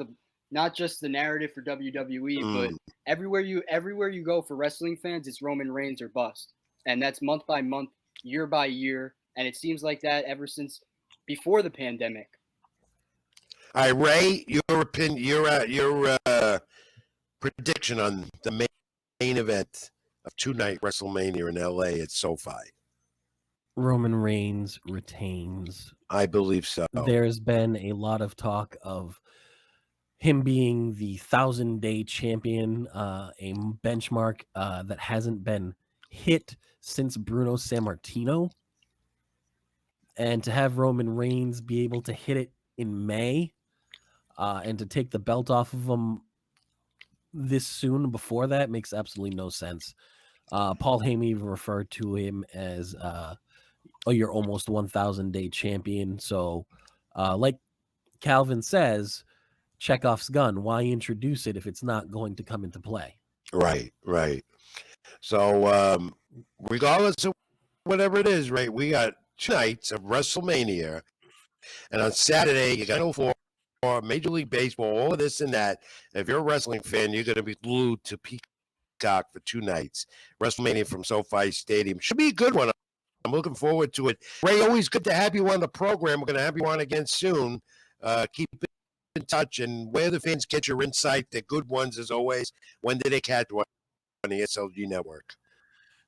not just the narrative for WWE, but everywhere you go for wrestling fans, it's Roman Reigns or bust. And that's month by month, year by year. And it seems like that ever since before the pandemic. All right, Ray, your opinion, your prediction on the main event of two-night WrestleMania in LA at SoFi. Roman Reigns retains. I believe so. There's been a lot of talk of him being the 1,000-day champion, a benchmark that hasn't been hit since Bruno Sammartino, and to have Roman Reigns be able to hit it in May, and to take the belt off of him this soon before that makes absolutely no sense. Paul Heyman even referred to him as your almost 1,000-day champion. So, like Calvin says, Chekhov's gun. Why introduce it if it's not going to come into play? Right, right. So, regardless of whatever it is, right, we got 2 nights of WrestleMania, and on Saturday you got to go for Major League Baseball, all of this and that. If you're a wrestling fan, you're going to be glued to Peacock for 2 nights. WrestleMania from SoFi Stadium should be a good one. I'm looking forward to it. Ray, always good to have you on the program. We're going to have you on again soon. Keep in touch, and where the fans get your insight, they're good ones as always. When did they catch one on the SLG network?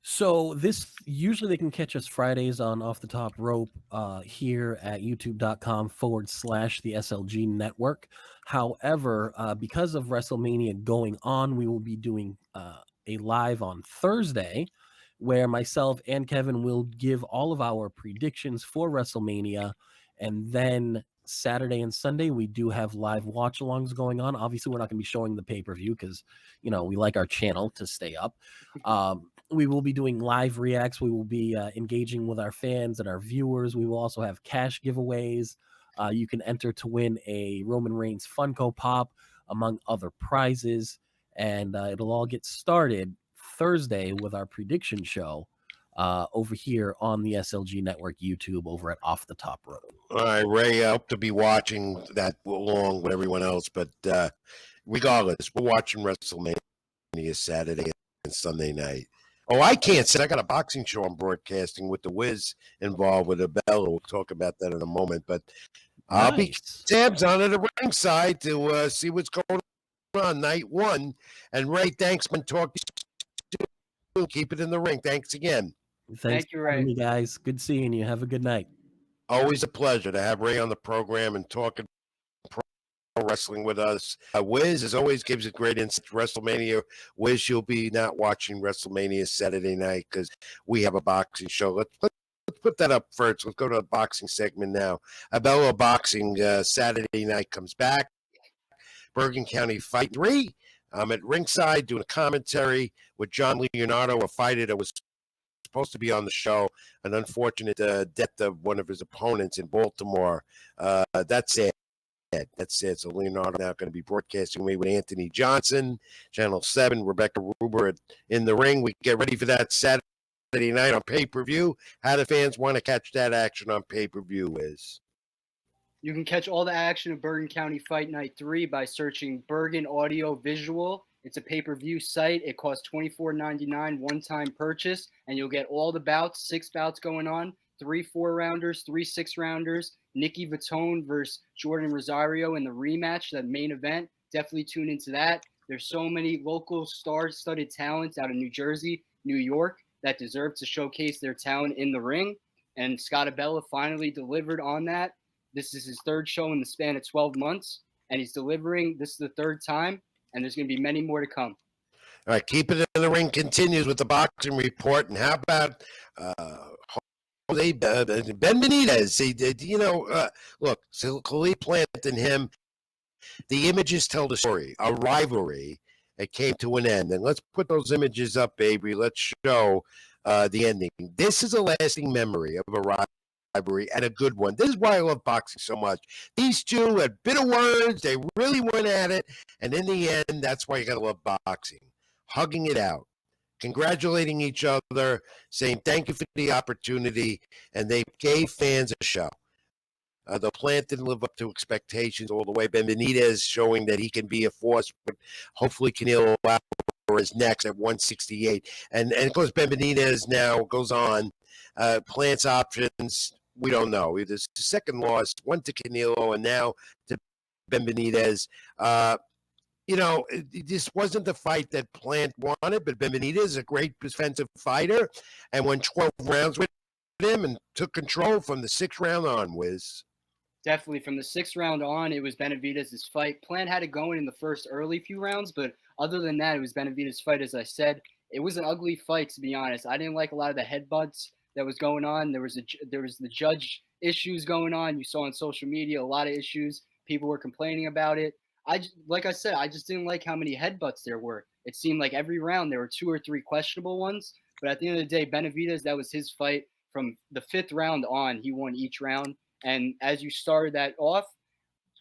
So this usually they can catch us Fridays on Off the Top Rope here at youtube.com/the SLG network. However, because of WrestleMania going on, we will be doing a live on Thursday where myself and Kevin will give all of our predictions for WrestleMania. And then Saturday and Sunday, we do have live watch alongs going on. Obviously, we're not going to be showing the pay-per-view because, we like our channel to stay up. We will be doing live reacts. We will be engaging with our fans and our viewers. We will also have cash giveaways. You can enter to win a Roman Reigns Funko Pop, among other prizes. And it'll all get started Thursday with our prediction show over here on the SLG Network YouTube over at Off the Top Rope. All right, Ray, I hope to be watching that along with everyone else. But regardless, we're watching WrestleMania Saturday and Sunday night. Oh, I can't say. I got a boxing show I'm broadcasting with the Wiz involved with Abella. We'll talk about that in a moment. But I'll be Sam's on at the ringside to see what's going on night 1. And Ray, thanks for talking. Keep it in the ring. Thanks again. Thank you, Ray. Guys. Good seeing you. Have a good night. Always a pleasure to have Ray on the program and talking pro wrestling with us. Wiz, as always, gives it great insight to WrestleMania. Wiz, you'll be not watching WrestleMania Saturday night because we have a boxing show. Let's put that up first. Let's go to the boxing segment now. Abella Boxing Saturday night comes back. Bergen County Fight 3. I'm at ringside doing a commentary with John Leonardo, a fighter that was supposed to be on the show. An unfortunate death of one of his opponents in Baltimore. That's it. That's it. So Leonardo now going to be broadcasting away with Anthony Johnson, Channel 7, Rebecca Ruber in the ring. We get ready for that Saturday night on pay-per-view. How do fans want to catch that action on pay-per-view is? You can catch all the action of Bergen County Fight Night 3 by searching Bergen Audio Visual. It's a pay-per-view site. It costs $24.99 one-time purchase, and you'll get all the bouts, 6 bouts going on, 3 4-rounders, 3 6-rounders, Nikki Vatone versus Jordan Rosario in the rematch, the main event. Definitely tune into that. There's so many local star-studded talents out of New Jersey, New York, that deserve to showcase their talent in the ring, and Scott Abella finally delivered on that. This is his 3rd show in the span of 12 months, and he's delivering. This is the 3rd time, and there's going to be many more to come. All right, Keep It in the Ring continues with the boxing report. And how about Ben Benitez? He did, look, so Khalid Plant and him, the images tell the story. A rivalry that came to an end. And let's put those images up, baby. Let's show the ending. This is a lasting memory of a rivalry and a good one. This is why I love boxing so much. These two had bitter words. They really went at it. And in the end, that's why you got to love boxing. Hugging it out, congratulating each other, saying thank you for the opportunity, and they gave fans a show. The Plant didn't live up to expectations all the way. Ben Benitez showing that he can be a force, but hopefully Canelo is next at 168. And of course, Ben Benitez now goes on. Plant's options, we don't know. There's the second loss, one to Canelo, and now to Ben Benitez. This wasn't the fight that Plant wanted, but Ben Benitez is a great defensive fighter and won 12 rounds with him and took control from the 6th round on, Wiz. Definitely from the 6th round on, it was Benavidez' fight. Plant had it going in the first early few rounds, but other than that, it was Benavidez' fight. As I said, it was an ugly fight, to be honest. I didn't like a lot of the headbutts that was going on. There was the judge issues going on. You saw on social media a lot of issues. People were complaining about it. Like I said, I just didn't like how many headbutts there were. It seemed like every round there were 2 or 3 questionable ones. But at the end of the day, Benavidez, that was his fight. From the 5th round on, he won each round. And as you started that off,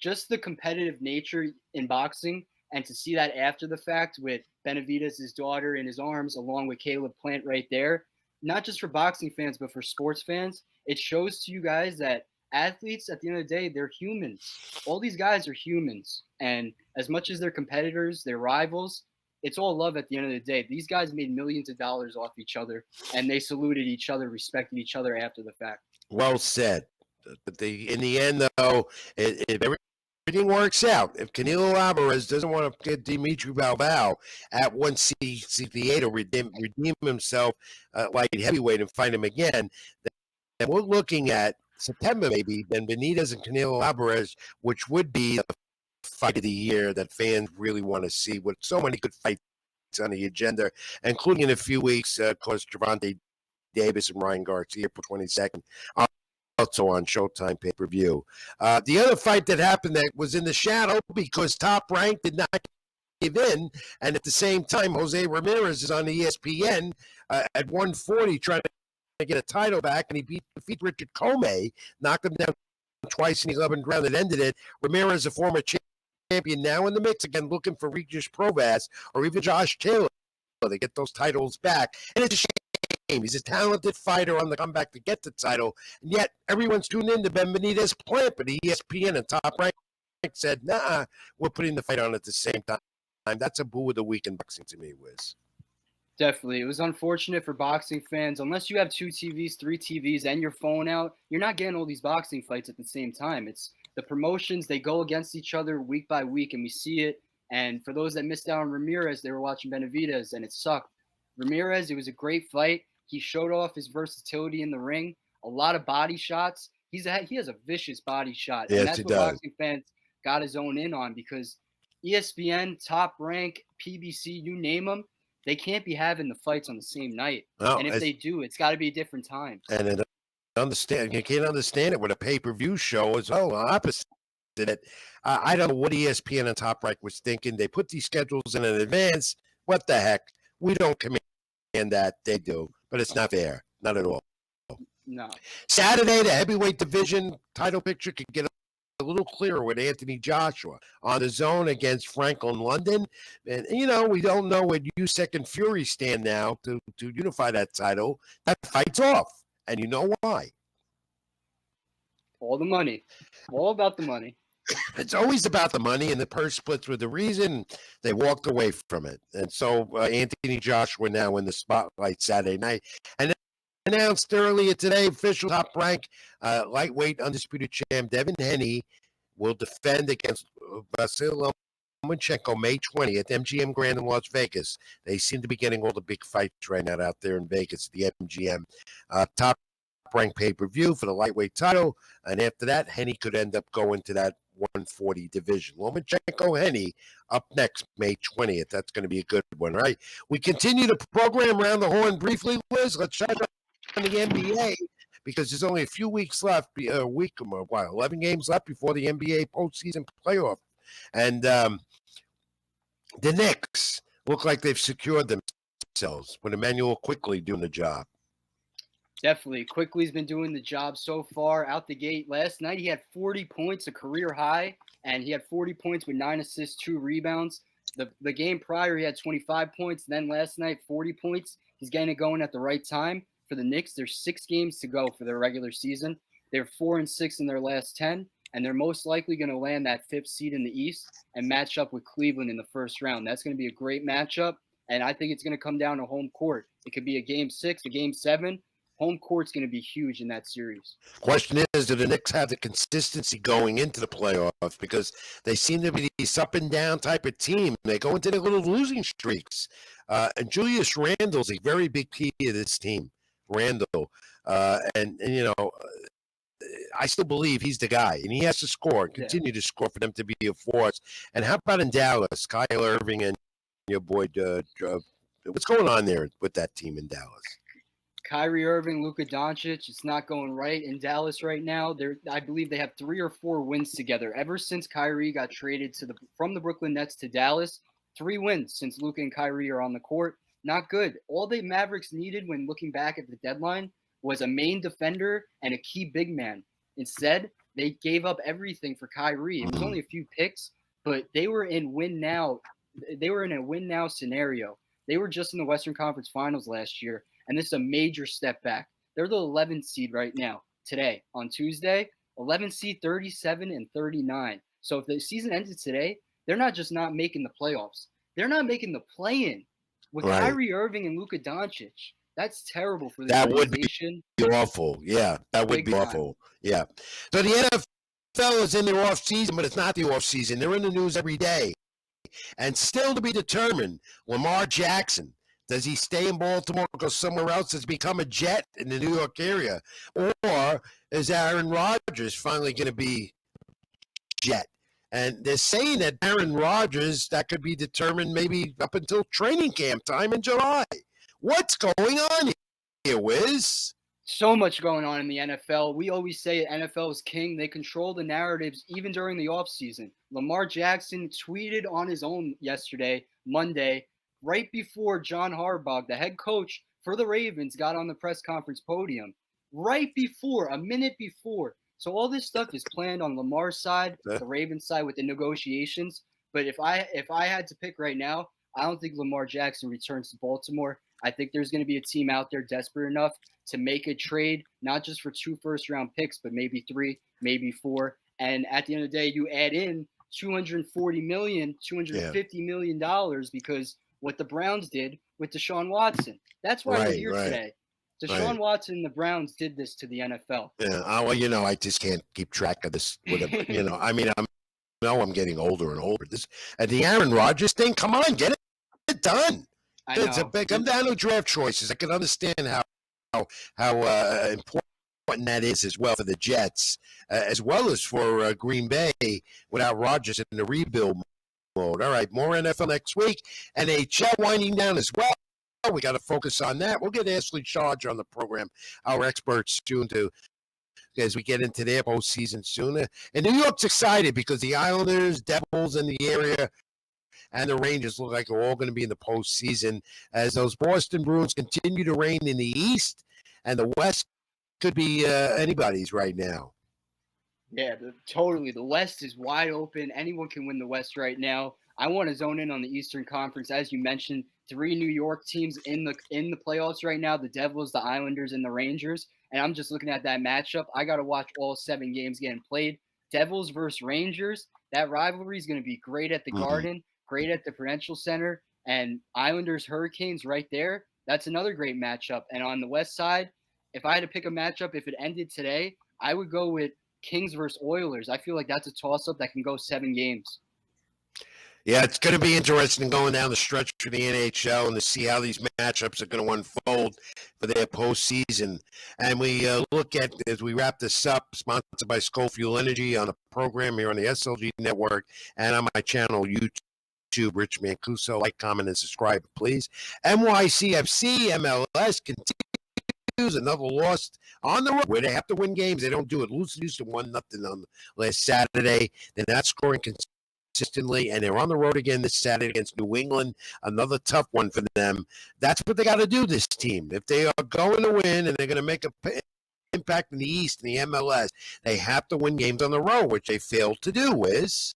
just the competitive nature in boxing, and to see that after the fact with Benavidez' daughter in his arms, along with Caleb Plant right there, not just for boxing fans, but for sports fans, it shows to you guys that athletes, at the end of the day, they're humans. All these guys are humans. And as much as they're competitors, they're rivals, it's all love at the end of the day. These guys made millions of dollars off each other, and they saluted each other, respected each other after the fact. Well said. But in the end, though, if everything works out, if Canelo Alvarez doesn't want to get Dimitri Bivol at 168 or redeem himself like heavyweight and fight him again, then we're looking at September maybe, then Benitez and Canelo Alvarez, which would be the fight of the year that fans really want to see with so many good fights on the agenda, including in a few weeks, of course, Gervonta Davis and Ryan Garcia, April 22nd. Also on Showtime pay-per-view. The other fight that happened that was in the shadow because Top Rank did not give in, and at the same time, Jose Ramirez is on ESPN at 140 trying to get a title back, and he beat Richard Comey, knocked him down twice in the 11th round and ended it. Ramirez, a former champion, now in the mix again, looking for Regis Provaz or even Josh Taylor to get those titles back. And it's a shame. He's a talented fighter on the comeback to get the title, and yet everyone's tuned in to Benavidez Plant, but ESPN and Top Rank said, nah, we're putting the fight on at the same time. That's a boo of the week in boxing to me, Wiz. Definitely. It was unfortunate for boxing fans. Unless you have 2 TVs, 3 TVs, and your phone out, you're not getting all these boxing fights at the same time. It's the promotions, they go against each other week by week, and we see it. And for those that missed out on Ramirez, they were watching Benavidez, and it sucked. Ramirez, it was a great fight. He showed off his versatility in the ring, a lot of body shots. He has a vicious body shot. Yes, and that's he what does. boxing fans got his own in on, because ESPN, Top Rank, PBC, you name them, they can't be having the fights on the same night. No, and if they do, it's got to be a different time. And you can't understand it with a pay-per-view show as well. Opposite it. I don't know what ESPN and Top Rank was thinking. They put these schedules in advance. What the heck? We don't command that. They do. But it's not fair. Not at all. No. Saturday, the heavyweight division title picture could get a little clearer with Anthony Joshua on the zone against Franklin London. And, we don't know where Usyk and Fury stand now to unify that title. That fight's off. And you know why? All the money. All about the money. It's always about the money, and the purse splits were the reason they walked away from it. And so Anthony Joshua now in the spotlight Saturday night. And announced earlier today, official Top Rank lightweight undisputed champ Devin Haney will defend against Vasyl Lomachenko May 20th, MGM Grand in Las Vegas. They seem to be getting all the big fights right now out there in Vegas, the MGM. Top Rank pay-per-view for the lightweight title. And after that, Haney could end up going to that 140 division. Lomachenko Haney up next May 20th. That's going to be a good one, right? We continue the program around the horn briefly, Liz. Let's try on the NBA because there's only a few weeks left, 11 games left before the NBA postseason playoff. And the Knicks look like they've secured themselves with Emmanuel Quickly doing the job. Definitely. Quickly's been doing the job so far out the gate. Last night, he had 40 points, a career high, and he had 40 points with 9 assists, 2 rebounds. The game prior, he had 25 points. Then last night, 40 points. He's getting it going at the right time. For the Knicks, there's 6 games to go for their regular season. They're 4-6 in their last 10, and they're most likely going to land that 5th seed in the East and match up with Cleveland in the first round. That's going to be a great matchup, and I think it's going to come down to home court. It could be a Game 6, a Game 7. Home court's going to be huge in that series. Question is, do the Knicks have the consistency going into the playoffs? Because they seem to be this up and down type of team. They go into their little losing streaks. And Julius Randle's a very big key to this team. Randle. I still believe he's the guy, and he has to score, continue to score for them to be a force. And how about in Dallas, Kyle Irving and your boy? What's going on there with that team in Dallas? Kyrie Irving, Luka Doncic, it's not going right in Dallas right now. I believe they have 3 or 4 wins together. Ever since Kyrie got traded from the Brooklyn Nets to Dallas, 3 wins since Luka and Kyrie are on the court. Not good. All the Mavericks needed when looking back at the deadline was a main defender and a key big man. Instead, they gave up everything for Kyrie. It was only a few picks, but they were in win now. They were in a win now scenario. They were just in the Western Conference Finals last year, and this is a major step back. They're the 11th seed right now, today, on Tuesday, 11th seed, 37 and 39. So if the season ended today, they're not just not making the playoffs. They're not making the play-in with Kyrie Irving and Luka Doncic. That's terrible for the organization. Would be awful. Yeah, that would be awful. Yeah. So the NFL is in their off season, but it's not the off season. They're in the news every day. And still to be determined, Lamar Jackson, does he stay in Baltimore or go somewhere else? Has become a Jet in the New York area? Or is Aaron Rodgers finally going to be Jet? And they're saying that Aaron Rodgers, that could be determined maybe up until training camp time in July. What's going on here, Wiz? So much going on in the NFL. We always say NFL is king. They control the narratives even during the offseason. Lamar Jackson tweeted on his own yesterday, Monday, right before John Harbaugh, the head coach for the Ravens, got on the press conference podium. Right before, a minute before. So all this stuff is planned on Lamar's side, the Ravens side with the negotiations. But if I had to pick right now, I don't think Lamar Jackson returns to Baltimore. I think there's going to be a team out there desperate enough to make a trade, not just for 2 first-round picks, but maybe 3, maybe 4. And at the end of the day, you add in $250 million because what the Browns did with Deshaun Watson. That's why we're here today. Deshaun Watson and the Browns did this to the NFL. Yeah, well, I just can't keep track of this. I mean, I'm getting older and older. The Aaron Rodgers thing, come on, get it done. It's a big. I'm down to draft choices. I can understand how important that is as well for the Jets, as well as for Green Bay without Rodgers in the rebuild mode. All right, more NFL next week. NHL winding down as well. We got to focus on that. We'll get Ashley Charge on the program, our experts soon as we get into their postseason soon. And New York's excited because the Islanders, Devils in the area, and the Rangers look like they're all going to be in the postseason as those Boston Bruins continue to reign in the East, and the West could be anybody's right now. Yeah, totally. The West is wide open. Anyone can win the West right now. I want to zone in on the Eastern Conference. As you mentioned, 3 New York teams in the playoffs right now, the Devils, the Islanders, and the Rangers. And I'm just looking at that matchup. I got to watch all 7 games getting played. Devils versus Rangers. That rivalry is going to be great at the Garden, great at the Prudential Center, and Islanders Hurricanes right there. That's another great matchup. And on the West side, if I had to pick a matchup, if it ended today, I would go with Kings versus Oilers. I feel like that's a toss-up that can go 7 games. Yeah, it's going to be interesting going down the stretch for the NHL and to see how these matchups are going to unfold for their postseason. And we look at, as we wrap this up, sponsored by Schofield Energy on the program here on the SLG Network and on my channel, YouTube, Rich Mancuso. Like, comment, and subscribe, please. NYCFC MLS continues another loss on the road where they have to win games. They don't do it. Houston 1-0 on last Saturday. They're not scoring consistently, and they're on the road again this Saturday against New England. Another tough one for them. That's what they got to do, this team. If they are going to win and they're going to make an impact in the East and the MLS, they have to win games on the road, which they failed to do, Wiz.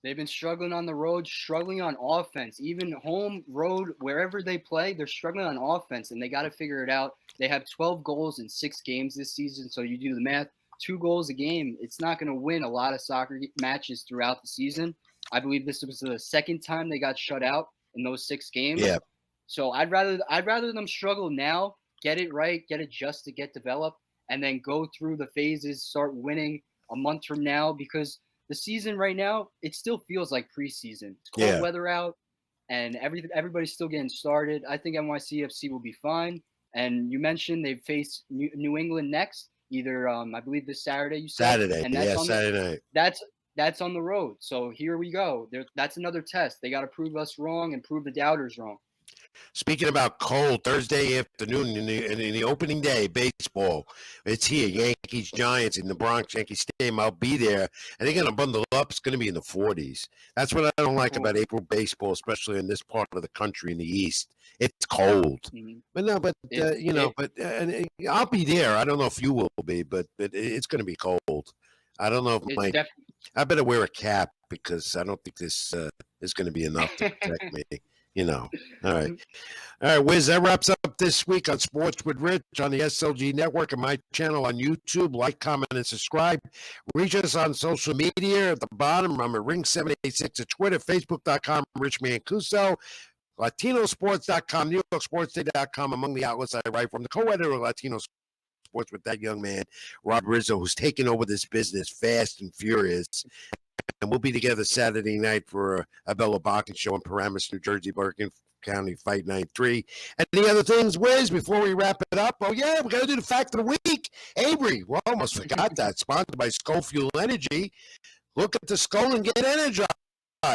They've been struggling on the road, struggling on offense. Even home, road, wherever they play, they're struggling on offense, and they got to figure it out. They have 12 goals in 6 games this season, so you do the math. 2 goals a game. It's not going to win a lot of soccer matches throughout the season. I believe this was the second time they got shut out in those 6 games. Yeah. So I'd rather them struggle now, get it right, get adjusted, get developed, and then go through the phases, start winning a month from now, because the season right now, it still feels like preseason. It's cold weather out, and everybody's still getting started. I think NYCFC will be fine. And you mentioned they face New England next. either I believe this Saturday you said. Saturday. And that's Yeah, on Saturday night. that's on the road. So here we go. That's another test. They got to prove us wrong and prove the doubters wrong. Speaking about cold, Thursday afternoon in the opening day baseball, it's here. Yankees Giants in the Bronx Yankee Stadium. I'll be there, and they're going to bundle up. It's going to be in the 40s. That's what I don't like about April baseball, especially in this part of the country in the East. It's cold, but no, but I'll be there. I don't know if you will be, but it's going to be cold. I don't know if I better wear a cap because I don't think this is going to be enough to protect me. All right. All right, Wiz, that wraps up this week on Sports with Rich on the SLG Network and my channel on YouTube. Like, comment, and subscribe. Reach us on social media at the bottom. I'm at Ring786 at Twitter, Facebook.com, Rich Mancuso, LatinoSports.com, NewYorkSportsDay.com, among the outlets I write from. The co-editor of Latino Sports with that young man, Rob Rizzo, who's taking over this business fast and furious. And we'll be together Saturday night for a Bella Bakken show in Paramus, New Jersey, Bergen County Fight Night 3. And the other things, Wiz, before we wrap it up, we got to do the fact of the week. Avery, we almost forgot that. Sponsored by Skull Fuel Energy. Look at the skull and get energized.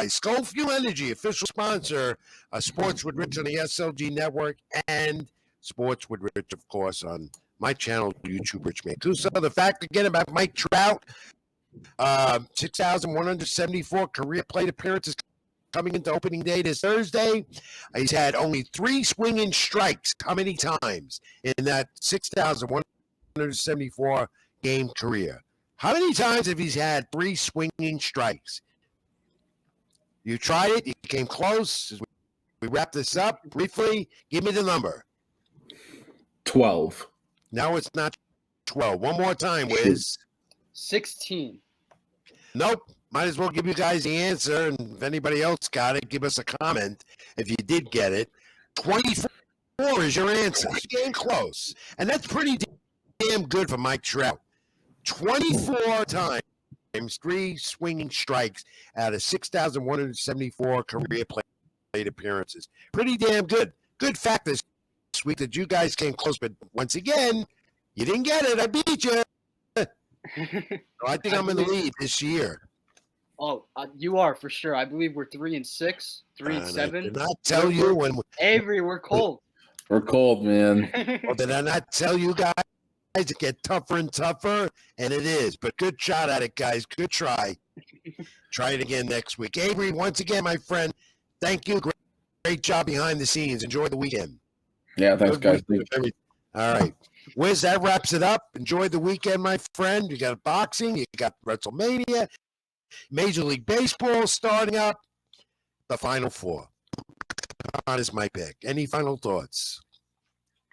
Skull Fuel Energy, official sponsor of Sports with Rich on the SLG Network and Sports with Rich, of course, on my channel, YouTube, Rich Mancuso. The fact again about Mike Trout. 6,174 career plate appearances coming into opening day this Thursday. He's had only 3 swinging strikes. How many times in that 6,174 game career? How many times have he had 3 swinging strikes? You tried it. You came close. As we wrap this up briefly, give me the number. 12. No, it's not 12. One more time, Wiz. 16. Nope. Might as well give you guys the answer. And if anybody else got it, give us a comment if you did get it. 24 is your answer. You came close. And that's pretty damn good for Mike Trout. 24 times, 3 swinging strikes out of 6,174 career plate appearances. Pretty damn good. Good fact this week that you guys came close, but once again, you didn't get it. I beat you. So I think I'm in the lead this year. Oh, you are for sure. I believe we're 3-6, 3-7. Did not tell you when Avery, we're cold. We're cold, man. Well, did I not tell you guys it get tougher and tougher? And it is. But good shot at it, guys. Good try. Try it again next week. Avery, once again, my friend, thank you. Great job behind the scenes. Enjoy the weekend. Yeah, thanks, guys. All right. Wiz, that wraps it up. Enjoy the weekend, my friend. You got boxing. You got WrestleMania. Major League Baseball starting up. The Final Four. On is my pick. Any final thoughts?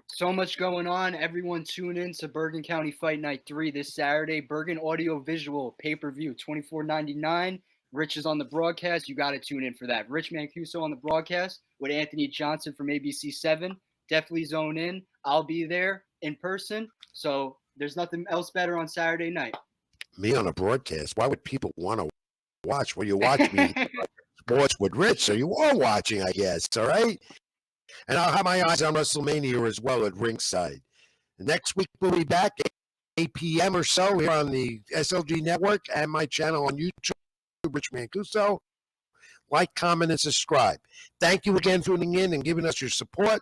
So much going on. Everyone tune in to Bergen County Fight Night 3 this Saturday. Bergen Audio Visual pay-per-view, $24.99. Rich is on the broadcast. You got to tune in for that. Rich Mancuso on the broadcast with Anthony Johnson from ABC7. Definitely zone in. I'll be there in person. So there's nothing else better on Saturday night. Me on a broadcast. Why would people want to watch? Well, you watch me Sports with Rich, so you are watching, I guess. All right. And I'll have my eyes on WrestleMania as well at ringside. Next week we'll be back at 8 p.m. or so here on the SLG Network and my channel on YouTube, Rich Mancuso. Like, comment, and subscribe. Thank you again for tuning in and giving us your support.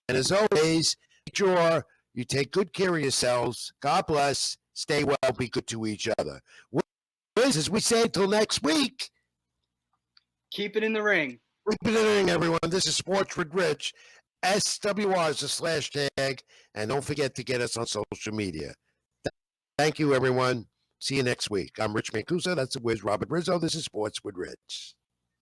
And as always, make sure you take good care of yourselves. God bless. Stay well. Be good to each other. Wiz, as we say until next week, keep it in the ring. Keep it in the ring, everyone. This is Sports with Rich. SWR is the /tag. And don't forget to get us on social media. Thank you, everyone. See you next week. I'm Rich Mancuso. That's the Wiz Robert Rizzo. This is Sports with Rich.